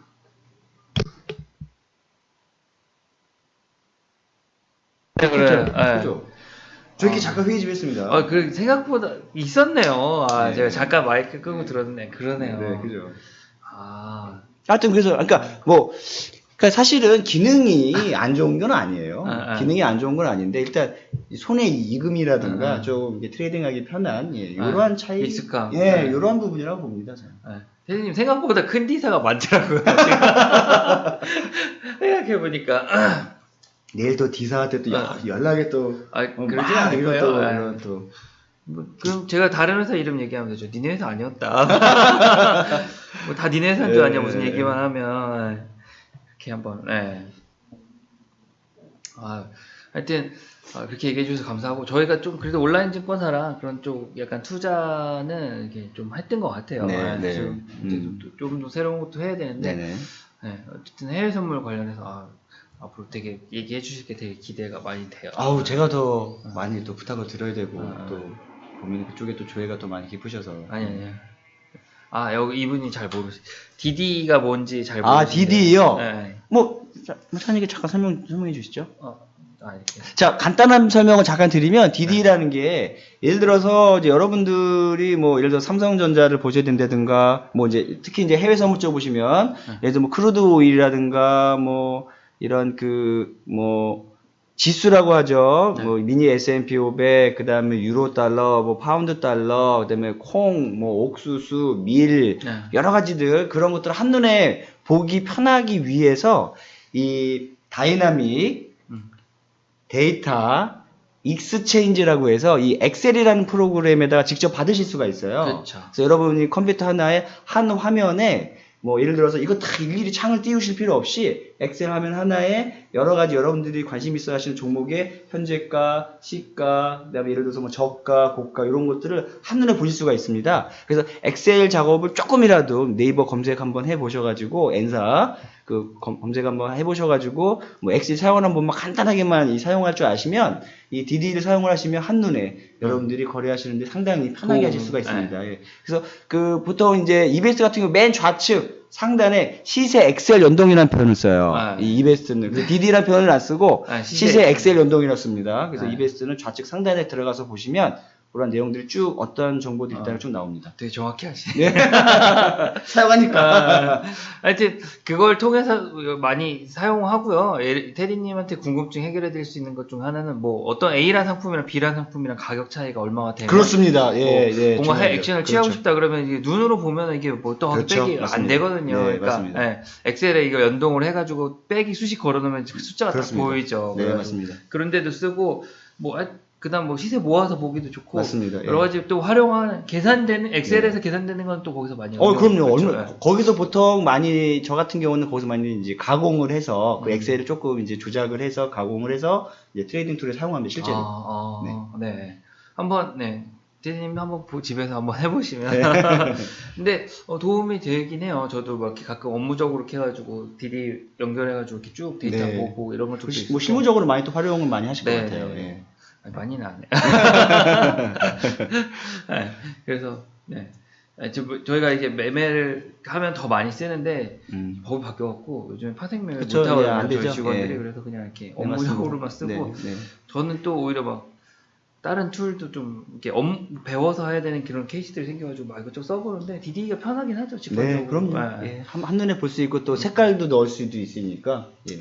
그래. 그죠? 저희끼리 잠깐 회의 좀 했습니다. 그 생각보다 있었네요. 제가 잠깐 마이크 끄고 들었네. 그러네요. 네, 그죠. 하여튼 그래서 그러니까 사실은 기능이 안 좋은 건 아니에요. 기능이 안 좋은 건 아닌데 일단 손의 이금이라든가 좀 이게 트레이딩하기 편한 이러한 차이, 익숙함, 이러한 부분이라고 봅니다. 저는. 대리님 생각보다 큰 D사가 많더라고요. 생각해 보니까 내일 또 D사한테 또 연락에 또 그러지 않을 거예요. 그럼 제가 다른 회사 이름 얘기하면 되죠. 니네 회사 아니었다. 뭐 다 니네 회사인 줄 아냐 무슨 얘기만 하면 이렇게 한번. 하여튼 그렇게 얘기해 주셔서 감사하고 저희가 좀 그래도 온라인 증권사랑 그런 쪽 약간 투자는 이렇게 좀 했던 것 같아요. 좀 더 새로운 것도 해야 되는데 어쨌든 해외 선물 관련해서 앞으로 되게 얘기해 주실 게 되게 기대가 많이 돼요. 제가 더 많이 또 부탁을 드려야 되고 또 보면 그쪽에 또 조회가 또 많이 깊으셔서. 아니요. 여기 이분이 잘 모르시. DD가 뭔지 잘 모르시는데. DD요? 차장님께 잠깐 설명해 주시죠. 이렇게. 자, 간단한 설명을 잠깐 드리면 DD라는 게 예를 들어서 이제 여러분들이 예를 들어 삼성전자를 보셔야 된다든가 이제 특히 이제 해외 선물 쪽 보시면 예를 들어 크루드 오일이라든가 이런 지수라고 하죠. 미니 S&P 500, 그 다음에 유로 달러, 파운드 달러, 그 다음에 콩, 옥수수, 밀, 여러 가지들, 그런 것들을 한눈에 보기 편하기 위해서 이 다이나믹 데이터 익스체인지라고 해서 이 엑셀이라는 프로그램에다가 직접 받으실 수가 있어요. 그렇죠. 그래서 여러분이 컴퓨터 하나에 한 화면에 예를 들어서 이거 다 일일이 창을 띄우실 필요 없이 엑셀 화면 하나에 여러 가지 여러분들이 관심 있어 하시는 종목의 현재가, 시가, 그다음에 예를 들어서 저가, 고가 이런 것들을 한눈에 보실 수가 있습니다. 그래서 엑셀 작업을 조금이라도 네이버 검색 한번 해보셔가지고 N사 검색 한번 해보셔가지고 엑셀 사용하는 법만 간단하게만 사용할 줄 아시면 이 DD를 사용을 하시면 한눈에 여러분들이 거래하시는데 상당히 편하게 하실 수가 있습니다. 그래서 보통 이제 이베스트 같은 경우 맨 좌측 상단에 시세 엑셀 연동이라는 표현을 써요. 이 이베스트는 DD라는 표현을 안 쓰고 시세 엑셀 연동이라고 씁니다. 그래서 이베스트는 좌측 상단에 들어가서 보시면 그런 내용들이 쭉 어떤 정보들이 있다가 쭉 나옵니다. 되게 정확히 하시네. 사용하니까. 하여튼 그걸 통해서 많이 사용하고요. 테디님한테 궁금증 해결해 드릴 수 있는 것 중 하나는 어떤 A란 상품이랑 B란 상품이랑 가격 차이가 얼마가 되면 그렇습니다. 뭔가 액션을 취하고 싶다 그러면 이게 눈으로 보면 이게 빼기 안 되거든요. 그러니까 엑셀에 이거 연동을 해가지고 빼기 수식 걸어놓으면 숫자가 딱 보이죠. 네, 맞습니다. 그런데도 쓰고 그다음 시세 모아서 보기도 좋고 맞습니다. 여러 가지 또 활용하는 계산되는 엑셀에서 계산되는 건 또 거기서 많이 그럼요. 거기서 보통 많이 저 같은 경우는 거기서 많이 이제 가공을 해서 그 엑셀을 조금 이제 조작을 해서 가공을 해서 이제 트레이딩 툴에 사용합니다 실제로. 한번 테디님 한번 집에서 한번 해보시면. 근데 도움이 되긴 해요. 저도 막 이렇게 가끔 업무적으로 이렇게 해가지고 DD 연결해가지고 이렇게 쭉 데이터 보고 이런 것도 있고. 뭐 실무적으로 많이 또 활용을 많이 하실 것 같아요. 네. 아니, 많이는 안 해요. 네, 그래서 네. 저희가 이제 매매를 하면 더 많이 쓰는데 법이 바뀌어갖고 요즘에 파생매매 못하고 안 되죠. 직원들이. 그래서 그냥 이렇게 업무적으로만 쓰고 저는 또 오히려 막 다른 툴도 좀 이렇게 배워서 해야 되는 그런 케이스들이 생겨가지고 막 이것저것 써보는데 DD가 편하긴 하죠. 직관적으로. 네, 그럼요. 예, 한눈에 볼 수 있고 또 색깔도 넣을 수도 있으니까. 예.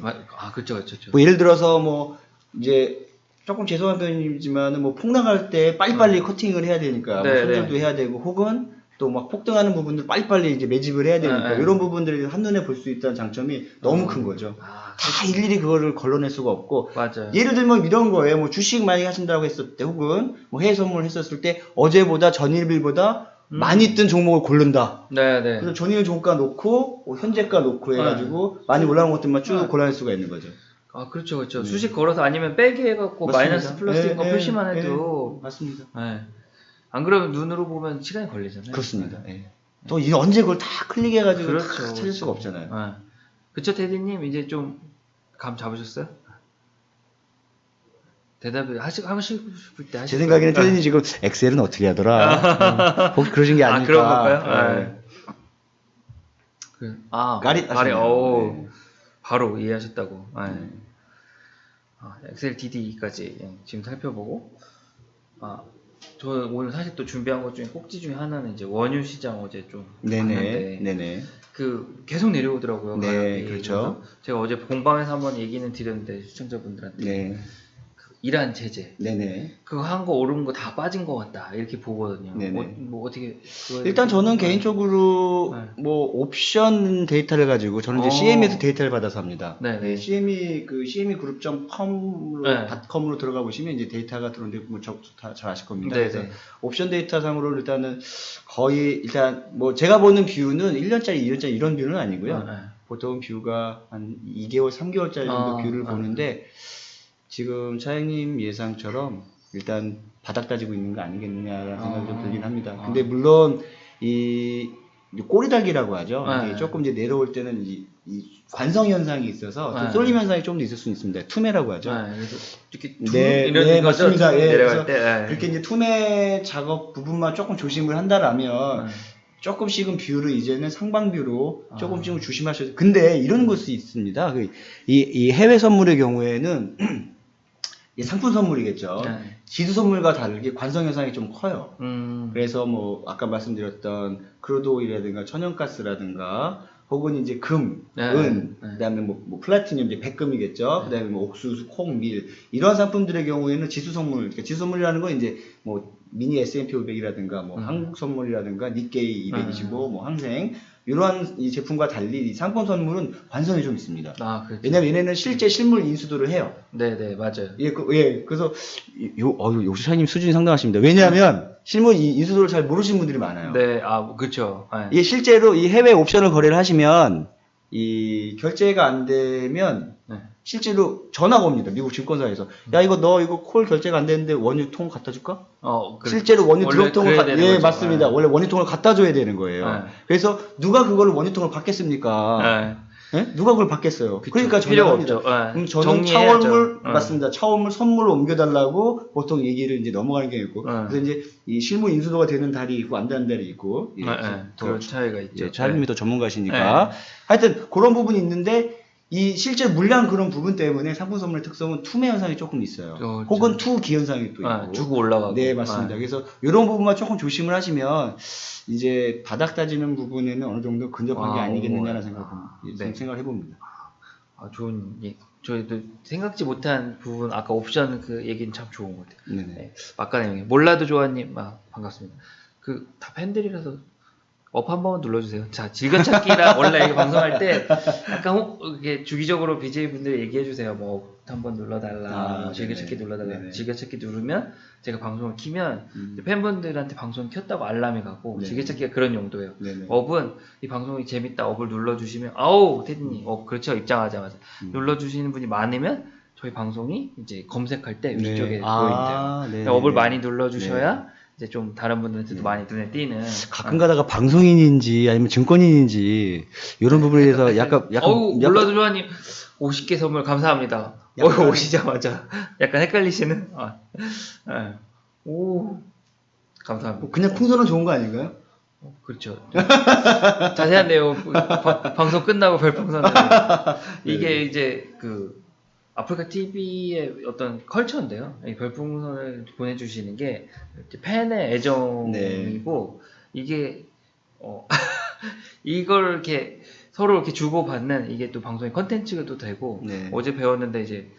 그렇죠. 뭐 예를 들어서 뭐 이제 조금 죄송한 표현이지만은 뭐 폭락할 때 빨리빨리 커팅을 해야 되니까 뭐 손절도 해야 되고 혹은 또 막 폭등하는 부분들 빨리빨리 이제 매집을 해야 되니까 이런 부분들을 한눈에 볼 수 있다는 장점이 너무 큰 거죠. 다 일일이 그거를 걸러낼 수가 없고. 맞아요. 예를 들면 이런 거예요. 뭐 주식 많이 하신다고 했을 때 혹은 뭐 해외 선물 했었을 때 어제보다 전일비보다 많이 뜬 종목을 고른다. 네네. 그래서 전일 종가 놓고 뭐 현재가 놓고 해가지고 많이 올라온 것들만 쭉 골라낼 수가 있는 거죠. 그렇죠. 수식 걸어서 아니면 빼기 해갖고 맞습니다. 마이너스 플러스인 거 표시만 해도. 맞습니다. 안 그러면 눈으로 보면 시간이 걸리잖아요. 그렇습니다. 또 이제 언제 그걸 다 클릭해가지고 다 찾을 수가 없잖아요. 그쵸, 테디님 이제 좀 감 잡으셨어요? 대답을 하고 싶을 때 하시죠. 제 생각에는 테디님 지금 엑셀은 어떻게 하더라? 혹시 그러신 게 아닐까? 그런 건가요? 가리, 바로 이해하셨다고. 엑셀 DD까지 지금 살펴보고. 저 오늘 사실 또 준비한 것 중에 꼭지 중에 하나는 이제 원유 시장 어제 좀 봤는데 그 계속 내려오더라고요. 네, 그렇죠. 제가 어제 공방에서 한번 얘기는 드렸는데 시청자분들한테 그 이란 제재, 그거 한 거 오른 거 다 빠진 것 같다 이렇게 보거든요. 뭐 어떻게? 일단 저는 개인적으로 뭐 옵션 데이터를 가지고 저는 이제 CM에서 데이터를 받아서 합니다. CM이 그 CME.com으로 들어가 보시면 이제 데이터가 들어오는데 뭐 잘 아실 겁니다. 그래서 옵션 데이터 상으로 일단은 거의 일단 뭐 제가 보는 뷰는 1년짜리, 2년짜리 이런 뷰는 아니고요. 보통 뷰가 한 2개월, 3개월짜리 정도 뷰를 보는데. 지금 차장님 예상처럼 일단 바닥 따지고 있는 거 아니겠느냐라는 생각이 좀 들긴 합니다. 근데 물론 이 꼬리달기라고 하죠. 이게 조금 이제 내려올 때는 이 관성 현상이 있어서 좀 쏠림 현상이 좀 더 있을 수 있습니다. 투매라고 하죠. 그래서 이렇게 이런 맞습니다. 내려갈 때 이렇게 이제 투매 작업 부분만 조금 조심을 한다라면. 조금씩은 뷰를 이제는 상방뷰로 조금씩은 조심하셔야 돼요. 근데 이런 것이 있습니다. 이 해외 선물의 경우에는 상품 선물이겠죠. 지수 선물과 다르게 관성 현상이 좀 커요. 그래서 뭐 아까 말씀드렸던 크루드 오일이라든가 천연가스라든가 혹은 이제 금, 은, 그다음에 뭐 플라티늄, 이제 백금이겠죠. 그다음에 뭐 옥수수, 콩, 밀 이러한 상품들의 경우에는 지수 선물, 그러니까 지수 선물이라는 건 이제 뭐 미니 S&P 500이라든가 뭐 한국 선물이라든가 니케이 225, 뭐 항생 이러한 이 제품과 달리 이 상품 선물은 관성이 좀 있습니다. 그렇죠. 왜냐면 얘네는 실제 실물 인수도를 해요. 네네, 맞아요. 그래서 역시 사장님 수준이 상당하십니다. 왜냐하면 실물 인수도를 잘 모르시는 분들이 많아요. 그렇죠. 이게 실제로 이 해외 옵션을 거래를 하시면 이 결제가 안 되면 실제로 전화가 옵니다. 미국 증권사에서. 야, 너 이거 콜 결제가 안 되는데 원유통 갖다 줄까? 실제로 원유 드럼통을 맞습니다. 원래 원유통을 갖다 줘야 되는 거예요. 그래서 누가 그거를 원유통을 받겠습니까? 누가 그걸 받겠어요? 그러니까 필요가 없죠. 그럼 저는 차원물 맞습니다. 차원물 선물로 옮겨달라고 보통 얘기를 이제 넘어가는 게 있고, 그래서 이제 이 실무 인수도가 되는 달이 있고 안 되는 달이 있고, 그런 차이가 있죠. 차장님이 더 전문가시니까 하여튼 그런 부분이 있는데. 이 실제 물량 그런 부분 때문에 상품 선물의 특성은 투매 현상이 조금 있어요. 혹은 투기 현상이 또 있고. 주고 올라가고. 네, 맞습니다. 그래서 이런 부분만 조금 조심을 하시면 이제 바닥 따지는 부분에는 어느 정도 근접한 게 아니겠느냐라는 생각을 해봅니다. 좋은 저희도 생각지 못한 부분 아까 옵션 그 얘기는 참 좋은 것 같아요. 막간의 형님 몰라도 좋아님 반갑습니다. 다 팬들이라서 업 한 번만 눌러주세요. 자, 즐겨찾기라 원래 이거 방송할 때 약간 이게 주기적으로 BJ 분들 얘기해주세요. 뭐 한번 눌러달라, 즐겨찾기 눌러달라. 즐겨찾기 누르면 제가 방송을 키면 팬분들한테 방송 켰다고 알람이 가고 즐겨찾기가 그런 용도예요. 업은 이 방송이 재밌다, 업을 눌러주시면 테디님 그렇죠 입장하자마자 눌러주시는 분이 많으면 저희 방송이 이제 검색할 때 위쪽에 보인대요. 업을 많이 눌러주셔야 이제 좀 다른 분들한테도 많이 눈에 띄는. 가끔 가다가 방송인인지 아니면 증권인인지 이런 부분에 대해서 약간 몰라도 좋아님 50개 선물 감사합니다. 오시자마자 약간 헷갈리시는. 네. 오, 감사합니다. 그냥 풍선은 좋은 거 아닌가요? 그렇죠. 자세한 내용 방송 끝나고 별풍선을 이게 이제 그 아프리카 TV의 어떤 컬처인데요. 이 별풍선을 보내주시는 게 팬의 애정이고 이게 이걸 이렇게 서로 이렇게 주고받는 이게 또 방송의 컨텐츠가 또 되고 어제 배웠는데 이제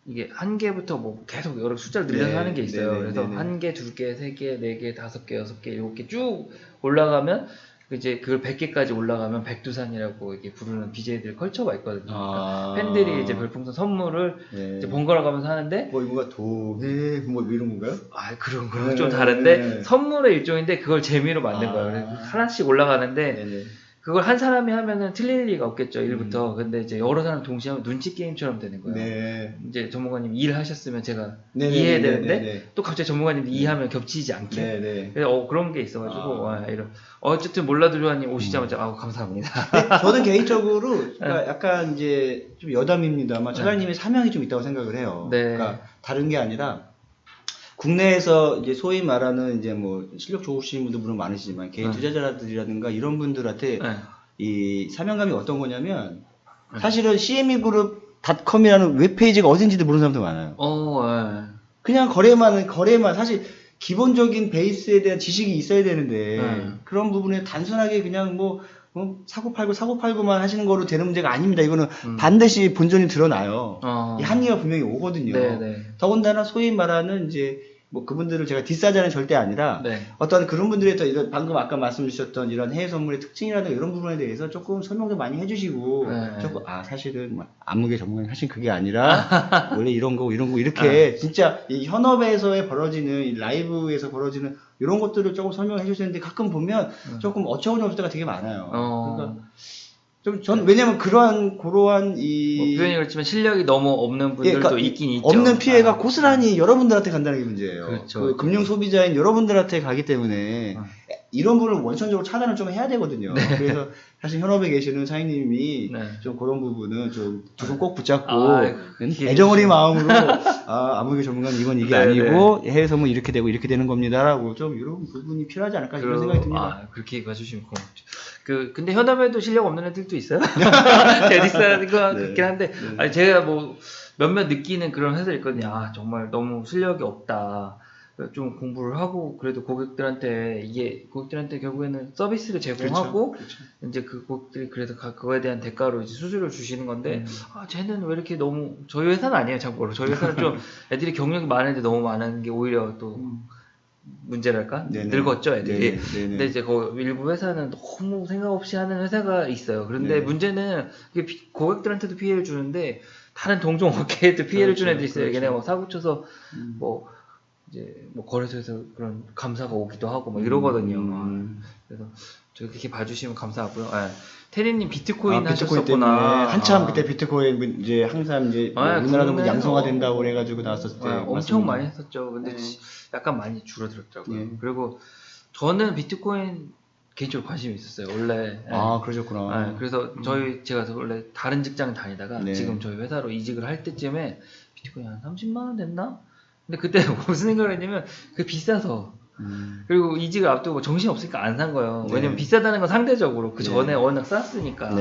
이게 1개부터 뭐 계속 여러 숫자를 늘려서 하는 게 있어요. 그래서 1개, 2개, 3개, 4개, 5개, 6개, 7개 쭉 올라가면 이제 그걸 100개까지 올라가면 백두산이라고 이렇게 부르는 BJ들 컬처가 있거든요. 그러니까 팬들이 이제 별풍선 선물을 이제 번갈아 가면서 하는데 뭐 이거가 도네 뭐 이런 건가요? 그런 거랑 좀 다른데 선물의 일종인데 그걸 재미로 만든 거예요. 그래서 하나씩 올라가는데 그걸 한 사람이 하면은 틀릴 리가 없겠죠, 1부터. 근데 이제 여러 사람 동시에 하면 눈치 게임처럼 되는 거예요. 이제 전문가님 일하셨으면 제가 이해해야 되는데, 또 갑자기 전문가님 이해하면 겹치지 않게. 그래서 그런 게 있어가지고, 어쨌든 몰라도 좋아님 오시자마자, 감사합니다. 저는 개인적으로, 그러니까 약간 이제 좀 여담입니다만, 차장님의 사명이 좀 있다고 생각을 해요. 그러니까 다른 게 아니라, 국내에서 이제 소위 말하는 이제 뭐 실력 좋으신 분들 물론 많으시지만 개인 투자자들이라든가 이런 분들한테 이 사명감이 어떤 거냐면 사실은 cmegroup.com이라는 웹페이지가 어딘지도 모르는 사람도 많아요. 그냥 거래만 사실 기본적인 베이스에 대한 지식이 있어야 되는데 그런 부분에 단순하게 그냥 뭐 사고 팔고만 하시는 거로 되는 문제가 아닙니다. 이거는 반드시 본전이 드러나요. 이 한계가 분명히 오거든요. 더군다나 소위 말하는 이제 뭐 그분들을 제가 디스하자는 절대 아니라 어떤 그런 분들의 또 이런 방금 아까 말씀 주셨던 이런 해외 선물의 특징이라든가 이런 부분에 대해서 조금 설명도 많이 해주시고 조금 사실은 안무개 전문가님 사실 그게 아니라 원래 이런 거고 이렇게 진짜 이 현업에서의 벌어지는 이 라이브에서 벌어지는 이런 것들을 조금 설명해 주시는데 가끔 보면 조금 어처구니 때가 되게 많아요. 그러니까 전 왜냐면 그러한 이 표현이 그렇지만 실력이 너무 없는 분들도 그러니까 있긴 있죠. 없는 피해가 고스란히 여러분들한테 간다는 게 문제예요. 그렇죠. 그 금융 소비자인 여러분들한테 가기 때문에 이런 부분을 원천적으로 차단을 좀 해야 되거든요. 그래서 사실 현업에 계시는 사장님이 좀 그런 부분은 좀 두 손 꼭 붙잡고 애정 어린 마음으로 아무개 전문가는 이게 아니고 해외 선물 이렇게 되고 이렇게 되는 겁니다라고 좀 이런 부분이 필요하지 않을까 이런 생각이 듭니다. 그렇게 봐주시면 고맙죠. 근데 현업에도 실력 없는 애들도 있어요. 디스하는 거 같긴 한데 제가 뭐 몇몇 느끼는 그런 회사들 있거든요. 정말 너무 실력이 없다. 좀 공부를 하고 그래도 고객들한테 결국에는 서비스를 제공하고 이제 그 고객들이 그래도 그거에 대한 대가로 이제 수수료를 주시는 건데 쟤는 왜 이렇게 너무 저희 회사는 아니에요 참고로 저희 회사는 좀 애들이 경력이 많은데 너무 많은 게 오히려 또 문제랄까 늙었죠 애들이. 근데 이제 일부 회사는 너무 생각 없이 하는 회사가 있어요. 그런데 문제는 그게 고객들한테도 피해를 주는데 다른 동종 업계에도 피해를 주는 애들이 있어요. 걔네가 뭐 사고 쳐서 이제 뭐 거래소에서 그런 감사가 오기도 하고 막 이러거든요. 그래서 저희 그렇게 봐주시면 감사하고요. 테리님 비트코인 하셨었구나. 한참 그때 비트코인 이제 항상 이제 우리나라도 뭐 양성화 된다고 그래가지고 나왔었을 때 엄청 많이 했었죠. 근데 약간 많이 줄어들었더라고요. 그리고 저는 비트코인 개인적으로 관심이 있었어요. 원래. 그러셨구나. 그래서 제가 원래 다른 직장 다니다가 지금 저희 회사로 이직을 할 때쯤에 비트코인 한 30만 원 됐나? 근데 그때 무슨 생각을 했냐면 그게 비싸서 그리고 이직을 앞두고 정신 없으니까 안 산 거예요. 왜냐면 비싸다는 건 상대적으로 그 전에 워낙 쌌으니까.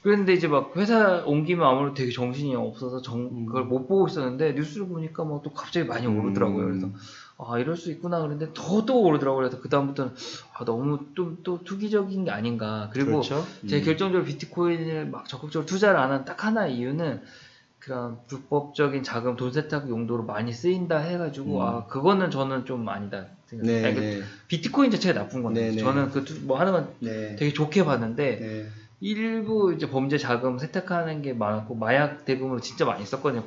그런데 이제 막 회사 옮기면 아무래도 되게 정신이 없어서 그걸 못 보고 있었는데 뉴스를 보니까 뭐 또 갑자기 많이 오르더라고요. 그래서 이럴 수 있구나 그랬는데 또 오르더라고요. 그래서 그 다음부터는 너무 또 투기적인 게 아닌가. 그리고 제 결정적으로 비트코인을 막 적극적으로 투자를 안 한 딱 하나의 이유는 그런 불법적인 자금 돈 세탁 용도로 많이 쓰인다 해가지고 그거는 저는 좀 아니다 생각해요. 비트코인 자체가 나쁜 건데 저는 뭐 하는 건 되게 좋게 봤는데 일부 이제 범죄 자금 세탁하는 게 많았고 마약 대금으로 진짜 많이 썼거든요.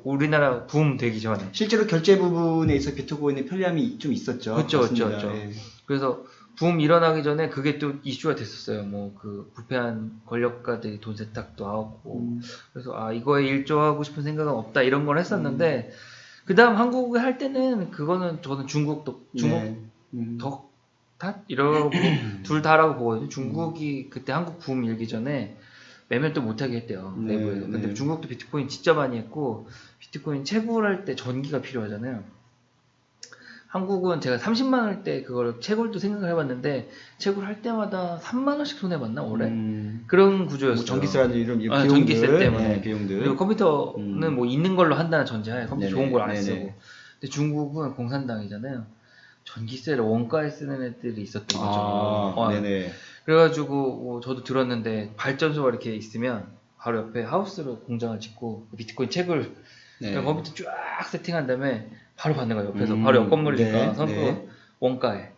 우리나라 붐 되기 전에 실제로 결제 부분에 있어 비트코인의 편리함이 좀 있었죠. 그렇죠. 그래서 붐 일어나기 전에 그게 또 이슈가 됐었어요. 뭐 그 부패한 권력가들이 돈 세탁도 하고 그래서 이거에 일조하고 싶은 생각은 없다 이런 걸 했었는데 그다음 한국에 할 때는 그거는 저는 중국 탓 이러고 둘 다라고 보거든요. 중국이 그때 한국 붐 일기 전에 매매를 또 못하게 했대요. 내부에서. 근데 중국도 비트코인 진짜 많이 했고 비트코인 채굴할 때 전기가 필요하잖아요. 한국은 제가 30만 원일 때 그걸 채굴도 생각을 해봤는데 채굴할 때마다 3만 원씩 손해 봤나 올해? 그런 구조였어요. 뭐 전기세라든지 이런 비용들, 전기세 때문에. 비용들. 그리고 컴퓨터는 뭐 있는 걸로 한다는 전제하에 컴퓨터 좋은 걸 안 쓰고. 근데 중국은 공산당이잖아요. 전기세를 원가에 쓰는 애들이 있었던 거죠. 네네. 그래가지고 뭐 저도 들었는데 발전소가 이렇게 있으면 바로 옆에 하우스로 공장을 짓고 비트코인 채굴 컴퓨터 쫙 세팅한 다음에 바로 받는 거예요. 옆에서 바로 옆 건물이니까 원가에.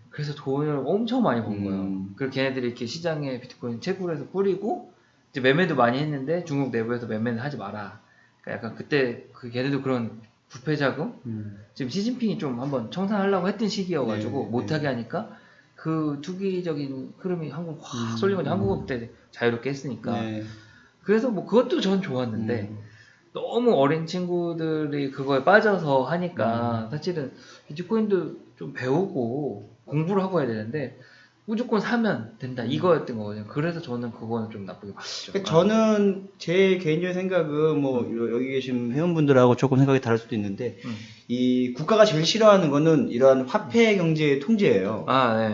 그래서 돈을 엄청 많이 번 거예요. 그리고 걔네들이 이렇게 시장에 비트코인 채굴해서 뿌리고 이제 매매도 많이 했는데 중국 내부에서 매매는 하지 마라. 그러니까 약간 그때 걔네도 그런 부패 자금 지금 시진핑이 좀 한번 청산하려고 했던 시기여가지고 못하게 하니까 그 투기적인 흐름이 한국 확 쏠린 거죠. 한국은 그때 자유롭게 했으니까. 그래서 뭐 그것도 전 좋았는데 너무 어린 친구들이 그거에 빠져서 하니까 사실은 비트코인도 좀 배우고 공부를 하고 해야 되는데 무조건 사면 된다 이거였던 거거든요. 그래서 저는 그거는 좀 나쁘게 봤죠. 그러니까 저는 제 개인적인 생각은 뭐 여기 계신 회원분들하고 조금 생각이 다를 수도 있는데 이 국가가 제일 싫어하는 거는 이러한 화폐 경제의 통제예요.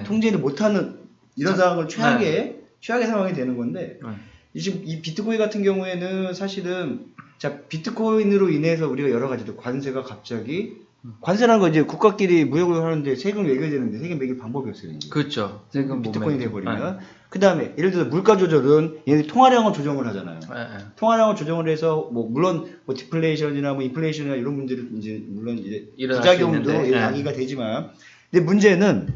통제를 못하는 이런 상황을 최악의 상황이 되는 건데 지금 이 비트코인 같은 경우에는 사실은 비트코인으로 인해서 우리가 여러 가지로 관세가 갑자기 관세라는 건 이제 국가끼리 무역을 하는데 세금 매겨야 되는데 세금 매길 방법이 없어요. 이제. 그렇죠. 세금 비트코인이 돼버리면. 그 다음에 예를 들어서 물가 조절은 얘네 통화량을 조정을 하잖아요. 통화량을 조정을 해서 뭐 물론 뭐 디플레이션이나 뭐 인플레이션이나 이런 문제를 이제 물론 이제 부작용도 야기가 되지만 근데 문제는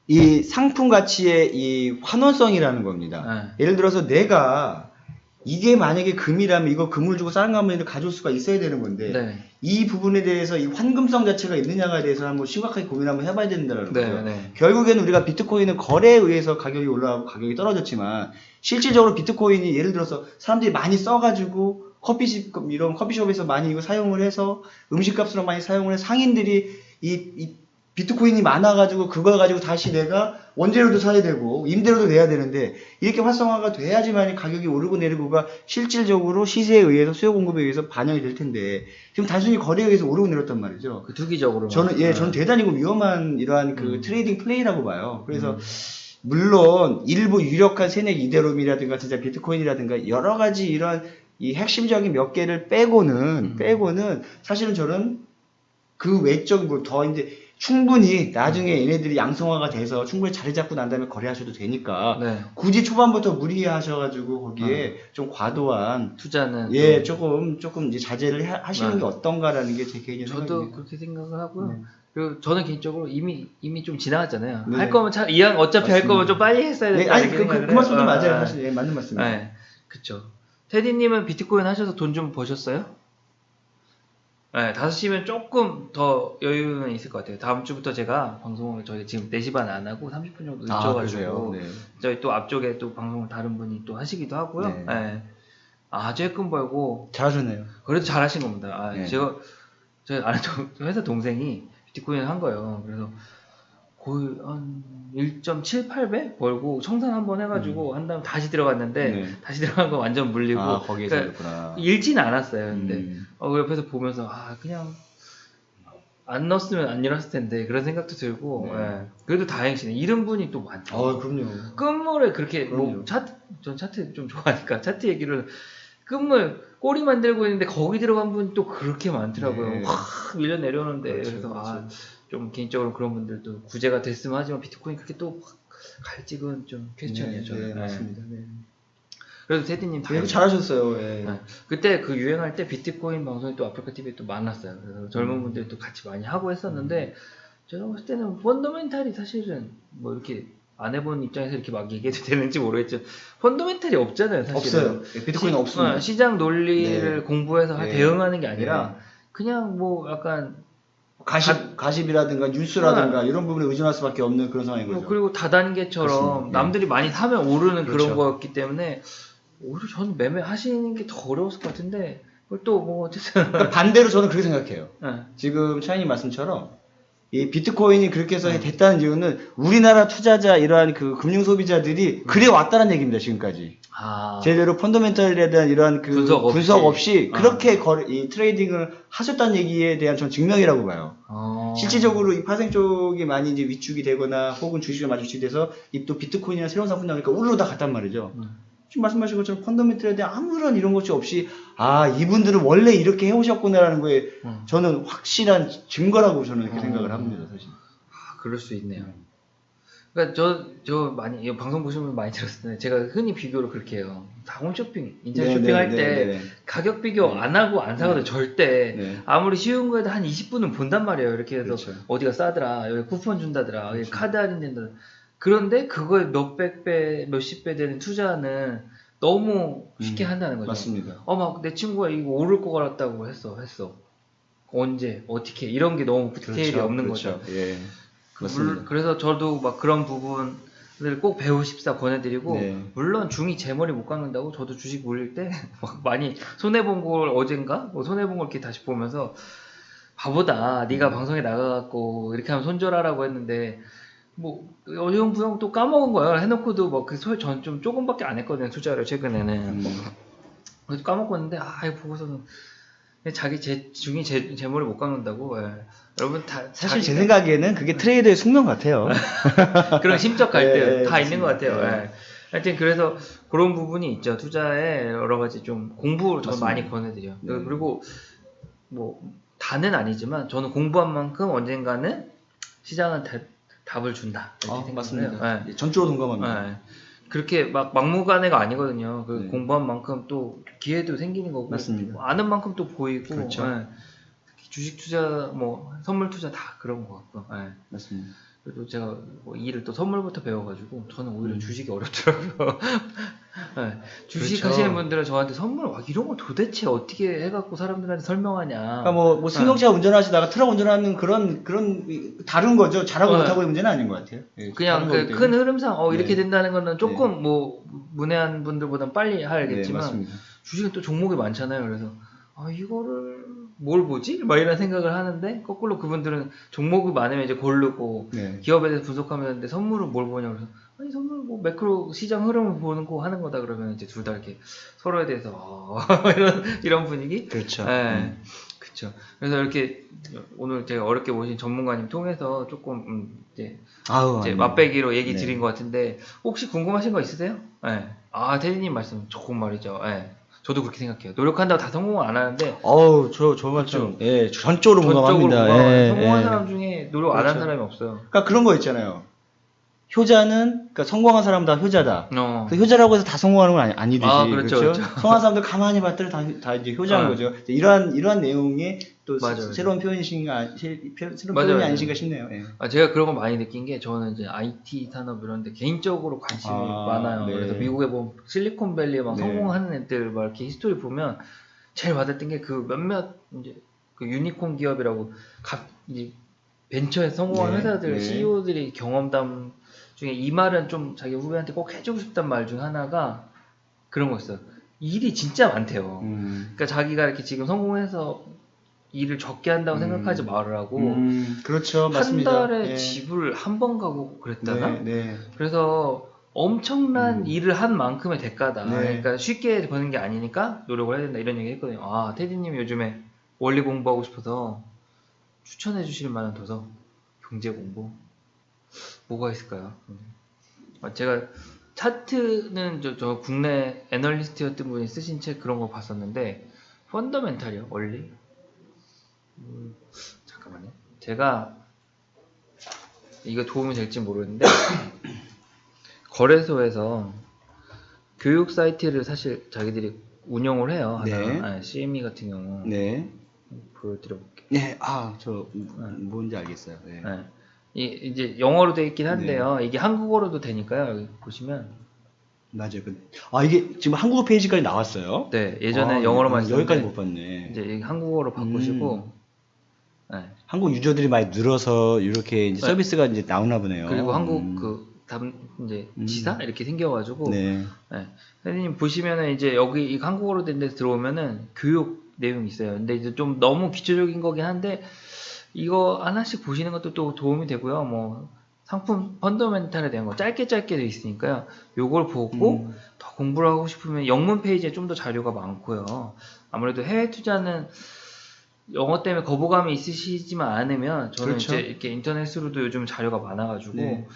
이 상품 가치의 이 환원성이라는 겁니다. 예를 들어서 내가 이게 만약에 금이라면 이거 금을 주고 싼 가면을 가져올 수가 있어야 되는 건데 이 부분에 대해서 이 환금성 자체가 있느냐에 대해서 한번 심각하게 고민 한번 해봐야 된다는 거죠. 결국에는 우리가 비트코인은 거래에 의해서 가격이 올라가고 가격이 떨어졌지만 실질적으로 비트코인이 예를 들어서 사람들이 많이 써가지고 이런 커피숍에서 많이 이거 사용을 해서 음식값으로 많이 사용을 해서 상인들이 이 비트코인이 많아가지고 그걸 가지고 다시 내가 원재료도 사야 되고 임대료도 내야 되는데 이렇게 활성화가 돼야지만 가격이 오르고 내리고가 실질적으로 시세에 의해서 수요 공급에 의해서 반영이 될 텐데 지금 단순히 거래에 의해서 오르고 내렸단 말이죠. 그 투기적으로 저는 대단히 위험한 이러한 그 트레이딩 플레이라고 봐요. 그래서 물론 일부 유력한 세력 이데롬이라든가 진짜 비트코인이라든가 여러 가지 이런 이 핵심적인 몇 개를 빼고는 사실은 저는 그 외적 더 이제 충분히 나중에 얘네들이 양성화가 돼서 충분히 자리 잡고 난 다음에 거래하셔도 되니까 굳이 초반부터 무리하셔가지고 거기에 좀 과도한 투자는 조금 이제 자제를 하시는 게 어떤가라는 게 제 개인적인 생각입니다. 저도 그렇게 생각을 하고요. 그리고 저는 개인적으로 이미 좀 지나갔잖아요. 할 거면 이왕 어차피 할 거면 좀 빨리 했어야 된다. 아니 그 말씀도 맞아요. 사실 맞는 말씀입니다. 그렇죠. 테디님은 비트코인 하셔서 돈 좀 버셨어요? 5시면 조금 더 여유는 있을 것 같아요. 다음 주부터 제가 방송을 저희 지금 4시 반 안 하고 30분 정도 늦춰가지고 저희 또 앞쪽에 또 방송을 다른 분이 또 하시기도 하고요. 아주 예금 벌고 잘하셨네요. 그래도 잘하신 겁니다. 저희 아는 회사 동생이 비트코인 한 거예요. 그래서 거의 한 1.78배 벌고 청산 한번 해가지고 한 다음 다시 들어갔는데 다시 들어간 거 완전 물리고 거기에서 그러니까 잃지는 않았어요. 근데 그 옆에서 보면서 그냥 안 넣었으면 안 일어났을 텐데 그런 생각도 들고 그래도 다행이시네. 잃은 분이 또 많죠. 그럼요. 끝물에 그렇게 전 차트 좀 좋아하니까 차트 얘기를 끝물 꼬리 만들고 있는데 거기 들어간 분 또 그렇게 많더라고요. 확 밀려 내려오는데 그래서 좀 개인적으로 그런 분들도 구제가 됐으면 하지만 비트코인 그렇게 또 갈직은 좀 퀘스천이에요. 저는. 맞습니다. 그래도 테디님 잘하셨어요. 그때 그 유행할 때 비트코인 방송이 또 아프리카 TV에 또 많았어요. 그래서 젊은 분들이 또 같이 많이 하고 했었는데 제가 봤을 때는 펀더멘탈이 사실은 뭐 이렇게 안 해본 입장에서 이렇게 막 얘기해도 되는지 모르겠죠. 펀더멘탈이 없잖아요. 사실은. 없어요. 비트코인은 없습니다. 시장 논리를 공부해서 대응하는 게 아니라 그냥 뭐 약간 가십이라든가 뉴스라든가 이런 부분에 의존할 수밖에 없는 그런 상황인 거죠. 그리고 다단계처럼 남들이 많이 사면 오르는 그런 거였기 때문에 오히려 저는 매매하시는 게 더 어려웠을 것 같은데 또 뭐 어쨌든 그러니까 반대로 저는 그렇게 생각해요. 네. 지금 차이님 말씀처럼 이 비트코인이 그렇게 해서 됐다는 이유는 우리나라 투자자 이러한 그 금융 소비자들이 그래 왔다는 얘기입니다. 지금까지. 제대로 펀더멘털에 대한 이러한 그 분석 없이 그렇게 이 트레이딩을 하셨다는 얘기에 대한 전 증명이라고 봐요. 실질적으로 이 파생 쪽이 많이 이제 위축이 되거나 혹은 주식을 많이 위축돼서 이 또 비트코인이나 새로운 상품 나오니까 우르르 다 갔단 말이죠. 지금 말씀하신 것처럼 펀더멘털에 대한 아무런 이런 것이 없이 이분들은 원래 이렇게 해오셨구나라는 거에 저는 확실한 증거라고 저는 이렇게 생각을 합니다. 사실. 그럴 수 있네요. 그러니까 저 많이 이 방송 보시는 분 많이 들었을 텐데 제가 흔히 비교를 그렇게 해요. 다 홈쇼핑, 인터넷 쇼핑할 때 가격 비교 안 하고 안 사거든 절대. 아무리 쉬운 거에도 한 20분은 본단 말이에요. 이렇게 해서 그렇죠. 어디가 싸더라, 여기 쿠폰 준다더라, 여기 카드 할인된다. 그런데 그거에 몇백 배, 몇십 배 되는 투자는 너무 쉽게 한다는 거죠. 맞습니다. 막 내 친구가 이거 오를 거 같다고 했어. 언제, 어떻게 이런 게 너무 디테일이 없는 거죠. 예. 맞습니다. 그래서 저도 막 그런 부분을 꼭 배우십사 권해드리고 물론 중이 제 머리 못 깎는다고 저도 주식 몰릴 때 막 많이 손해본 걸 어젠가 손해본 걸 이렇게 다시 보면서 바보다 네가 방송에 나가갖고 이렇게 하면 손절하라고 했는데 뭐 어려운 부영 또 까먹은 거예요. 해놓고도 뭐 전 좀 조금밖에 안 했거든요. 투자를 최근에는 그래서 까먹었는데 이거 보고서는 중이 제 머리 못 깎는다고. 여러분 사실 제 생각에는 그게 트레이더의 숙명 같아요. 그런 심적 갈등 다 있는 것 같아요. 하여튼 그래서 그런 부분이 있죠. 투자에 여러 가지 좀 공부를 저는 많이 권해드려요. 그리고 뭐 다는 아니지만 저는 공부한 만큼 언젠가는 시장은 답을 준다. 이렇게 맞습니다. 전적으로 동감합니다. 그렇게 막무가내가 아니거든요. 공부한 만큼 또 기회도 생기는 거고, 맞습니다. 아는 만큼 또 보이고, 그렇죠. 주식 투자, 선물 투자 다 그런 것 같고. 맞습니다. 그래도 제가 일을 또 선물부터 배워가지고 저는 오히려 주식이 어렵더라고요. 주식 그렇죠. 하시는 분들은 저한테 선물 이런 거 도대체 어떻게 해갖고 사람들한테 설명하냐. 그러니까 뭐 승용차 운전하시다가 트럭 운전하는 그런 다른 거죠. 잘하고 못하고의 문제는 아닌 것 같아요. 그냥 큰 흐름상 이렇게 된다는 거는 조금 문외한 분들보다는 빨리 하겠지만 주식은 또 종목이 많잖아요. 그래서 이거를 뭘 보지? 막 이런 생각을 하는데 거꾸로 그분들은 종목이 많으면 이제 고르고 기업에 대해서 분석하면 되는데 선물은 뭘 보냐 그래서 선물 매크로 시장 흐름을 보는 거 하는 거다 그러면 이제 둘 다 이렇게 서로에 대해서 이런 분위기? 그렇죠. 그렇죠. 그래서 이렇게 오늘 제가 어렵게 모신 전문가님 통해서 조금 이제 맛배기로 얘기 드린 것 같은데 혹시 궁금하신 거 있으세요? 테디님 말씀 조금 말이죠. 저도 그렇게 생각해요. 노력한다고 다 성공을 안 하는데. 저 말씀. 전적으로 공감합니다. 성공한 사람 중에 노력 안 한 사람이 없어요. 그러니까 그런 거 있잖아요. 그러니까 성공한 사람 다 효자다. 그 효자라고 해서 다 성공하는 건 아니듯이. 그렇죠. 성공한 사람들 가만히 봤더니 다 이제 효자인 거죠. 이러한 내용이 또 새로운 표현이 아니신가 싶네요. 제가 그런 거 많이 느낀 게 저는 이제 IT 산업 이런데 개인적으로 관심이 많아요. 그래서 미국에 보면 실리콘밸리에 막 성공하는 애들 막 이렇게 히스토리 보면 제일 와닿던 게 그 몇몇 이제 그 유니콘 기업이라고 이제 벤처에 성공한 회사들 CEO들이 경험담 중에 이 말은 좀 자기 후배한테 꼭 해주고 싶단 말 중 하나가 그런 거였어요. 일이 진짜 많대요. 그러니까 자기가 이렇게 지금 성공해서 일을 적게 한다고 생각하지 말으라고. 그렇죠. 맞습니다. 한 달에 집을 한 번 가고 그랬다나? 그래서 엄청난 일을 한 만큼의 대가다. 그러니까 쉽게 버는 게 아니니까 노력을 해야 된다. 이런 얘기 했거든요. 테디님 요즘에 원리 공부하고 싶어서 추천해 주실 만한 도서, 경제 공부 뭐가 있을까요? 제가 차트는 저 국내 애널리스트였던 분이 쓰신 책 그런 거 봤었는데 펀더멘탈이요? 원리? 잠깐만요. 제가 이거 도움이 될지 모르는데 거래소에서 교육 사이트를 사실 자기들이 운영을 해요. 하나. CME 같은 경우. 보여드려볼게요. 뭔지 알겠어요. 이제 영어로 되어 있긴 한데요. 이게 한국어로도 되니까요. 여기 보시면 맞아요. 이게 지금 한국어 페이지까지 나왔어요. 예전에 영어로만 있었는데 여기까지 못 봤네. 이제 한국어로 바꾸시고 한국 유저들이 많이 늘어서 이렇게 이제 서비스가 이제 나오나 보네요. 그리고 한국 이제 지사 이렇게 생겨가지고 선생님 보시면은 이제 여기 이 한국어로 된 데서 들어오면은 교육 내용이 있어요. 근데 이제 좀 너무 기초적인 거긴 한데 이거 하나씩 보시는 것도 또 도움이 되고요. 뭐 상품 펀더멘탈에 대한 거 짧게 돼 있으니까요. 요걸 보고 더 공부를 하고 싶으면 영문 페이지에 좀 더 자료가 많고요. 아무래도 해외 투자는 영어 때문에 거부감이 있으시지만 않으면 저는 그렇죠. 이제 이렇게 인터넷으로도 요즘 자료가 많아가지고 네.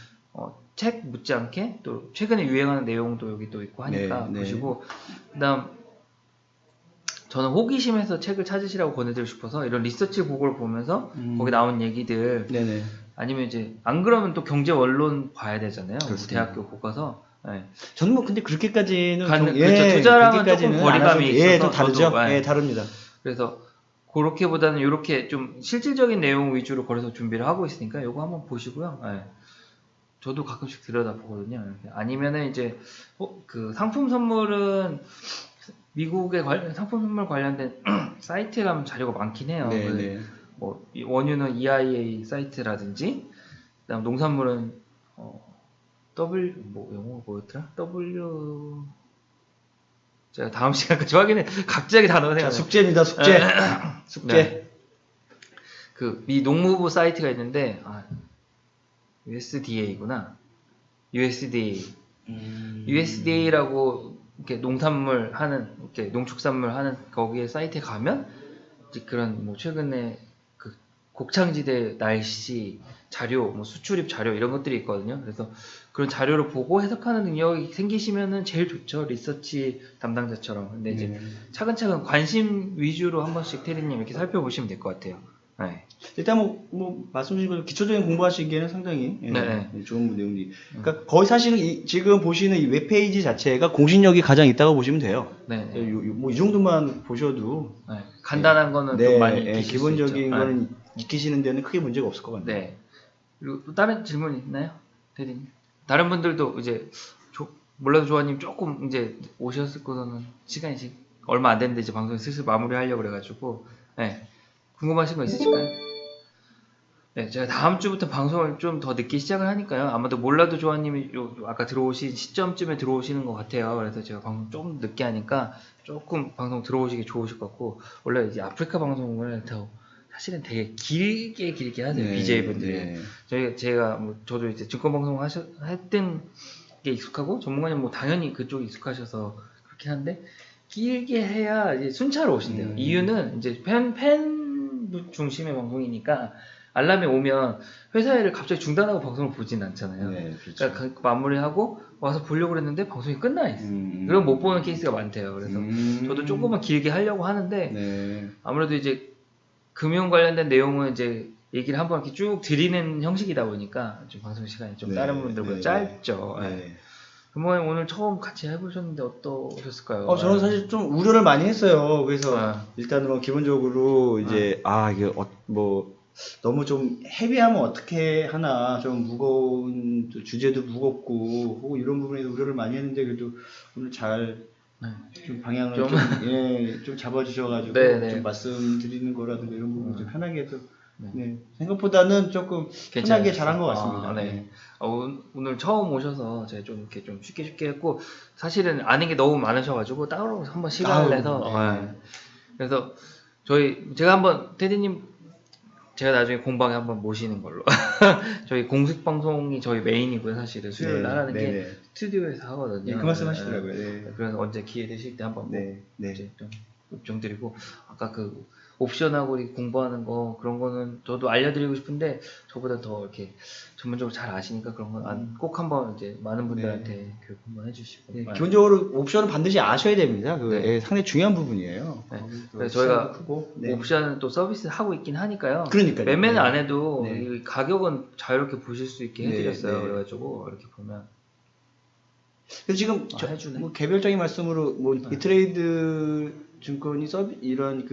책 못지않게 또 최근에 유행하는 내용도 여기 또 있고 하니까 네, 보시고 그다음 저는 호기심에서 책을 찾으시라고 권해드리고 싶어서 이런 리서치 보고를 보면서 거기 나온 얘기들 네네. 아니면 이제 안 그러면 또 경제 원론 봐야 되잖아요. 뭐 그렇습니다. 대학교 교과서. 네. 저는 뭐 근데 그렇게까지는 그렇죠. 투자랑은 조금 거리감이 있어서 예, 좀 다르죠. 저도, 예, 다릅니다. 그래서 그렇게보다는 이렇게 좀 실질적인 내용 위주로 그래서 준비를 하고 있으니까 이거 한번 보시고요. 네. 저도 가끔씩 들여다보거든요. 아니면은 이제 그 상품 선물은 미국의 상품 선물 관련된 사이트에 가면 자료가 많긴 해요. 네. 뭐 원유는 EIA 사이트라든지, 그다음 농산물은 뭐 영어가 뭐였더라? 제가 다음 시간까지 확인해. 갑자기 단어가 생각나요. 숙제입니다. 숙제. 숙제. 네. 그 미 농무부 사이트가 있는데 USDA구나. USDA. USDA라고 이렇게 농산물 하는, 이렇게 농축산물 하는 거기에 사이트에 가면 이제 그런 뭐 최근에 그 곡창지대 날씨 자료, 뭐 수출입 자료 이런 것들이 있거든요. 그래서 그런 자료를 보고 해석하는 능력이 생기시면은 제일 좋죠. 리서치 담당자처럼. 근데 이제 차근차근 관심 위주로 한 번씩 테리님 이렇게 살펴보시면 될 것 같아요. 네. 일단 뭐 말씀 주신 대로 기초적인 공부하시기에는 상당히 좋은 내용이. 그러니까 거의 사실은 지금 보시는 이 웹페이지 자체가 공신력이 가장 있다고 보시면 돼요. 뭐 이 정도만 보셔도 간단한 거는 좀 많이 기본적인 거는 익히시는 데는 크게 문제가 없을 것 같네요. 네. 그리고 또 다른 질문 있나요, 대리님? 다른 분들도 이제 몰라도 조아님 조금 이제 오셨을 거는 시간이 얼마 안 됐는데 이제 방송 슬슬 마무리하려고 그래가지고 궁금하신 거 있으실까요? 네, 제가 다음 주부터 방송을 좀 더 늦게 시작을 하니까요. 아마도 몰라도 조아님이 아까 들어오신 시점쯤에 들어오시는 것 같아요. 그래서 제가 방송 좀 늦게 하니까 조금 방송 들어오시기 좋으실 것 같고, 원래 이제 아프리카 방송을 더 사실은 되게 길게 하세요. BJ분들이. 제가 저도 이제 증권방송 했던 게 익숙하고 전문가님 뭐 당연히 그쪽이 익숙하셔서 그렇긴 한데 길게 해야 이제 순차로 오신대요. 이유는 이제 팬 중심의 방송이니까 알람이 오면 회사 일을 갑자기 중단하고 방송을 보진 않잖아요. 그렇죠. 그러니까 마무리하고 와서 보려고 했는데 방송이 끝나 있어요. 그럼 못 보는 케이스가 많대요. 그래서 저도 조금만 길게 하려고 하는데 아무래도 이제 금융 관련된 내용은 이제 얘기를 한번 이렇게 쭉 드리는 형식이다 보니까 좀 방송 시간이 좀 다른 분들보다 짧죠. 그러면 오늘 처음 같이 해보셨는데 어떠셨을까요? 저는 사실 좀 우려를 많이 했어요. 그래서 일단은 뭐 기본적으로 이제 이게 뭐 너무 좀 헤비하면 어떻게 하나, 좀 무거운 주제도 무겁고 혹은 이런 부분에서 우려를 많이 했는데 그래도 오늘 잘 좀 방향을 좀 잡아주셔가지고 좀 말씀드리는 거라든가 이런 부분 좀 편하게 또 생각보다는 조금 편하게 잘한 것 같습니다. 오늘 처음 오셔서 제가 좀 이렇게 좀 쉽게 했고, 사실은 아는 게 너무 많으셔가지고 따로 한번 시간을 내서 그래서 제가 한번 테디님 제가 나중에 공방에 한번 모시는 걸로. 저희 공식 방송이 저희 메인이고요, 사실은. 수요일 날 하는 게 스튜디오에서 하거든요. 그 말씀 하시더라고요. 그래서 언제 기회 되실 때 한번 이제 좀 요청드리고, 아까 그 옵션하고 공부하는 거, 그런 거는 저도 알려드리고 싶은데, 저보다 더 이렇게 전문적으로 잘 아시니까 그런 건 꼭 한번 이제 많은 분들한테 교육 한번 해주시고. 기본적으로 옵션은 반드시 아셔야 됩니다. 상당히 중요한 부분이에요. 그래서 저희가 옵션은 또 서비스 하고 있긴 하니까요. 그러니까요. 매매는 안 해도 이 가격은 자유롭게 보실 수 있게 해드렸어요. 그래가지고 이렇게 보면. 그래서 지금 뭐 개별적인 말씀으로 이트레이드 증권이 이런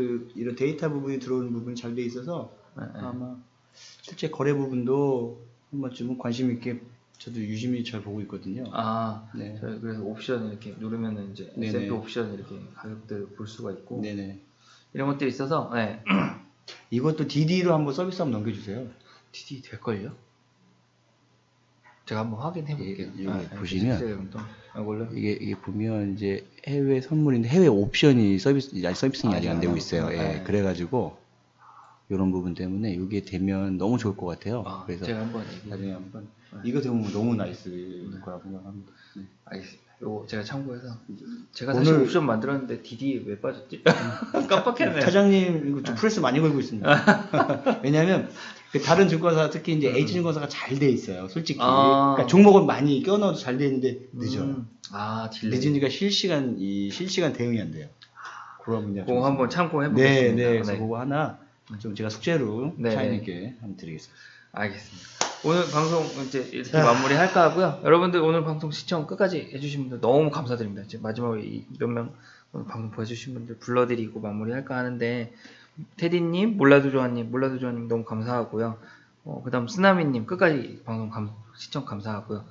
데이터 부분이 들어오는 부분이 잘 돼 있어서 아마 실제 거래 부분도 한 번쯤은 관심 있게 저도 유심히 잘 보고 있거든요. 저희 그래서 옵션 이렇게 누르면은 이제 S&P 옵션 이렇게 가격들 볼 수가 있고 이런 것들이 있어서 이것도 DD로 한번 서비스 한번 넘겨주세요. DD 될걸요? 제가 한번 확인해 볼게요. 보시면 이게 보면 이제 해외 선물인데 해외 옵션이 서비스는 아직 안 되고 있어요. 예, 그래가지고 이런 부분 때문에 이게 되면 너무 좋을 것 같아요. 그래서 제가 한번 나중에 한번 이거 되면 너무 나이스 거라고 생각합니다. 네. 알겠습니다. 요거 제가 참고해서 제가 사실 옵션 만들었는데 DD 왜 빠졌지? 깜빡했네. 차장님 이거 좀 프레스 많이 걸고 있습니다. 왜냐하면 그 다른 증권사 특히 이제 H증권사가 잘 돼 있어요. 솔직히 그러니까 종목은 많이 껴넣어도 잘 돼 있는데 늦어요. 늦으니까 실시간 대응이 안 돼요. 그런 문제가 그거 한번 참고해 보겠습니다. 네. 그래서 그거 하나 좀 제가 숙제로 차장님께 한번 드리겠습니다. 알겠습니다. 오늘 방송 이제 이렇게 마무리할까 하고요. 여러분들 오늘 방송 시청 끝까지 해주신 분들 너무 감사드립니다. 이제 마지막에 몇 명 오늘 방송 보여주신 분들 불러드리고 마무리할까 하는데 테디님, 몰라도좋아님 너무 감사하고요. 그다음 쓰나미님 끝까지 방송 시청 감사하고요.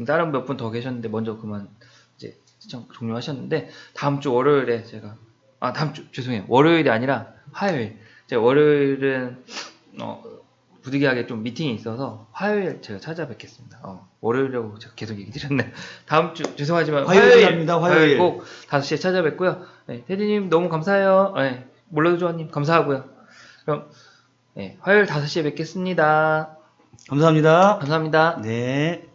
다른 몇 분 더 계셨는데 먼저 그만 이제 시청 종료하셨는데 다음 주 월요일에 제가 다음 주 죄송해요. 월요일이 아니라 화요일. 제가 월요일은 부득이하게 좀 미팅이 있어서 화요일 제가 찾아뵙겠습니다. 월요일이라고 제가 계속 얘기 드렸네. 다음 주 죄송하지만 화요일 꼭 5시에 찾아뵙고요. 네, 테디님 너무 감사해요. 네, 몰라도좋아님 감사하고요. 그럼 화요일 5시에 뵙겠습니다. 감사합니다. 감사합니다. 네.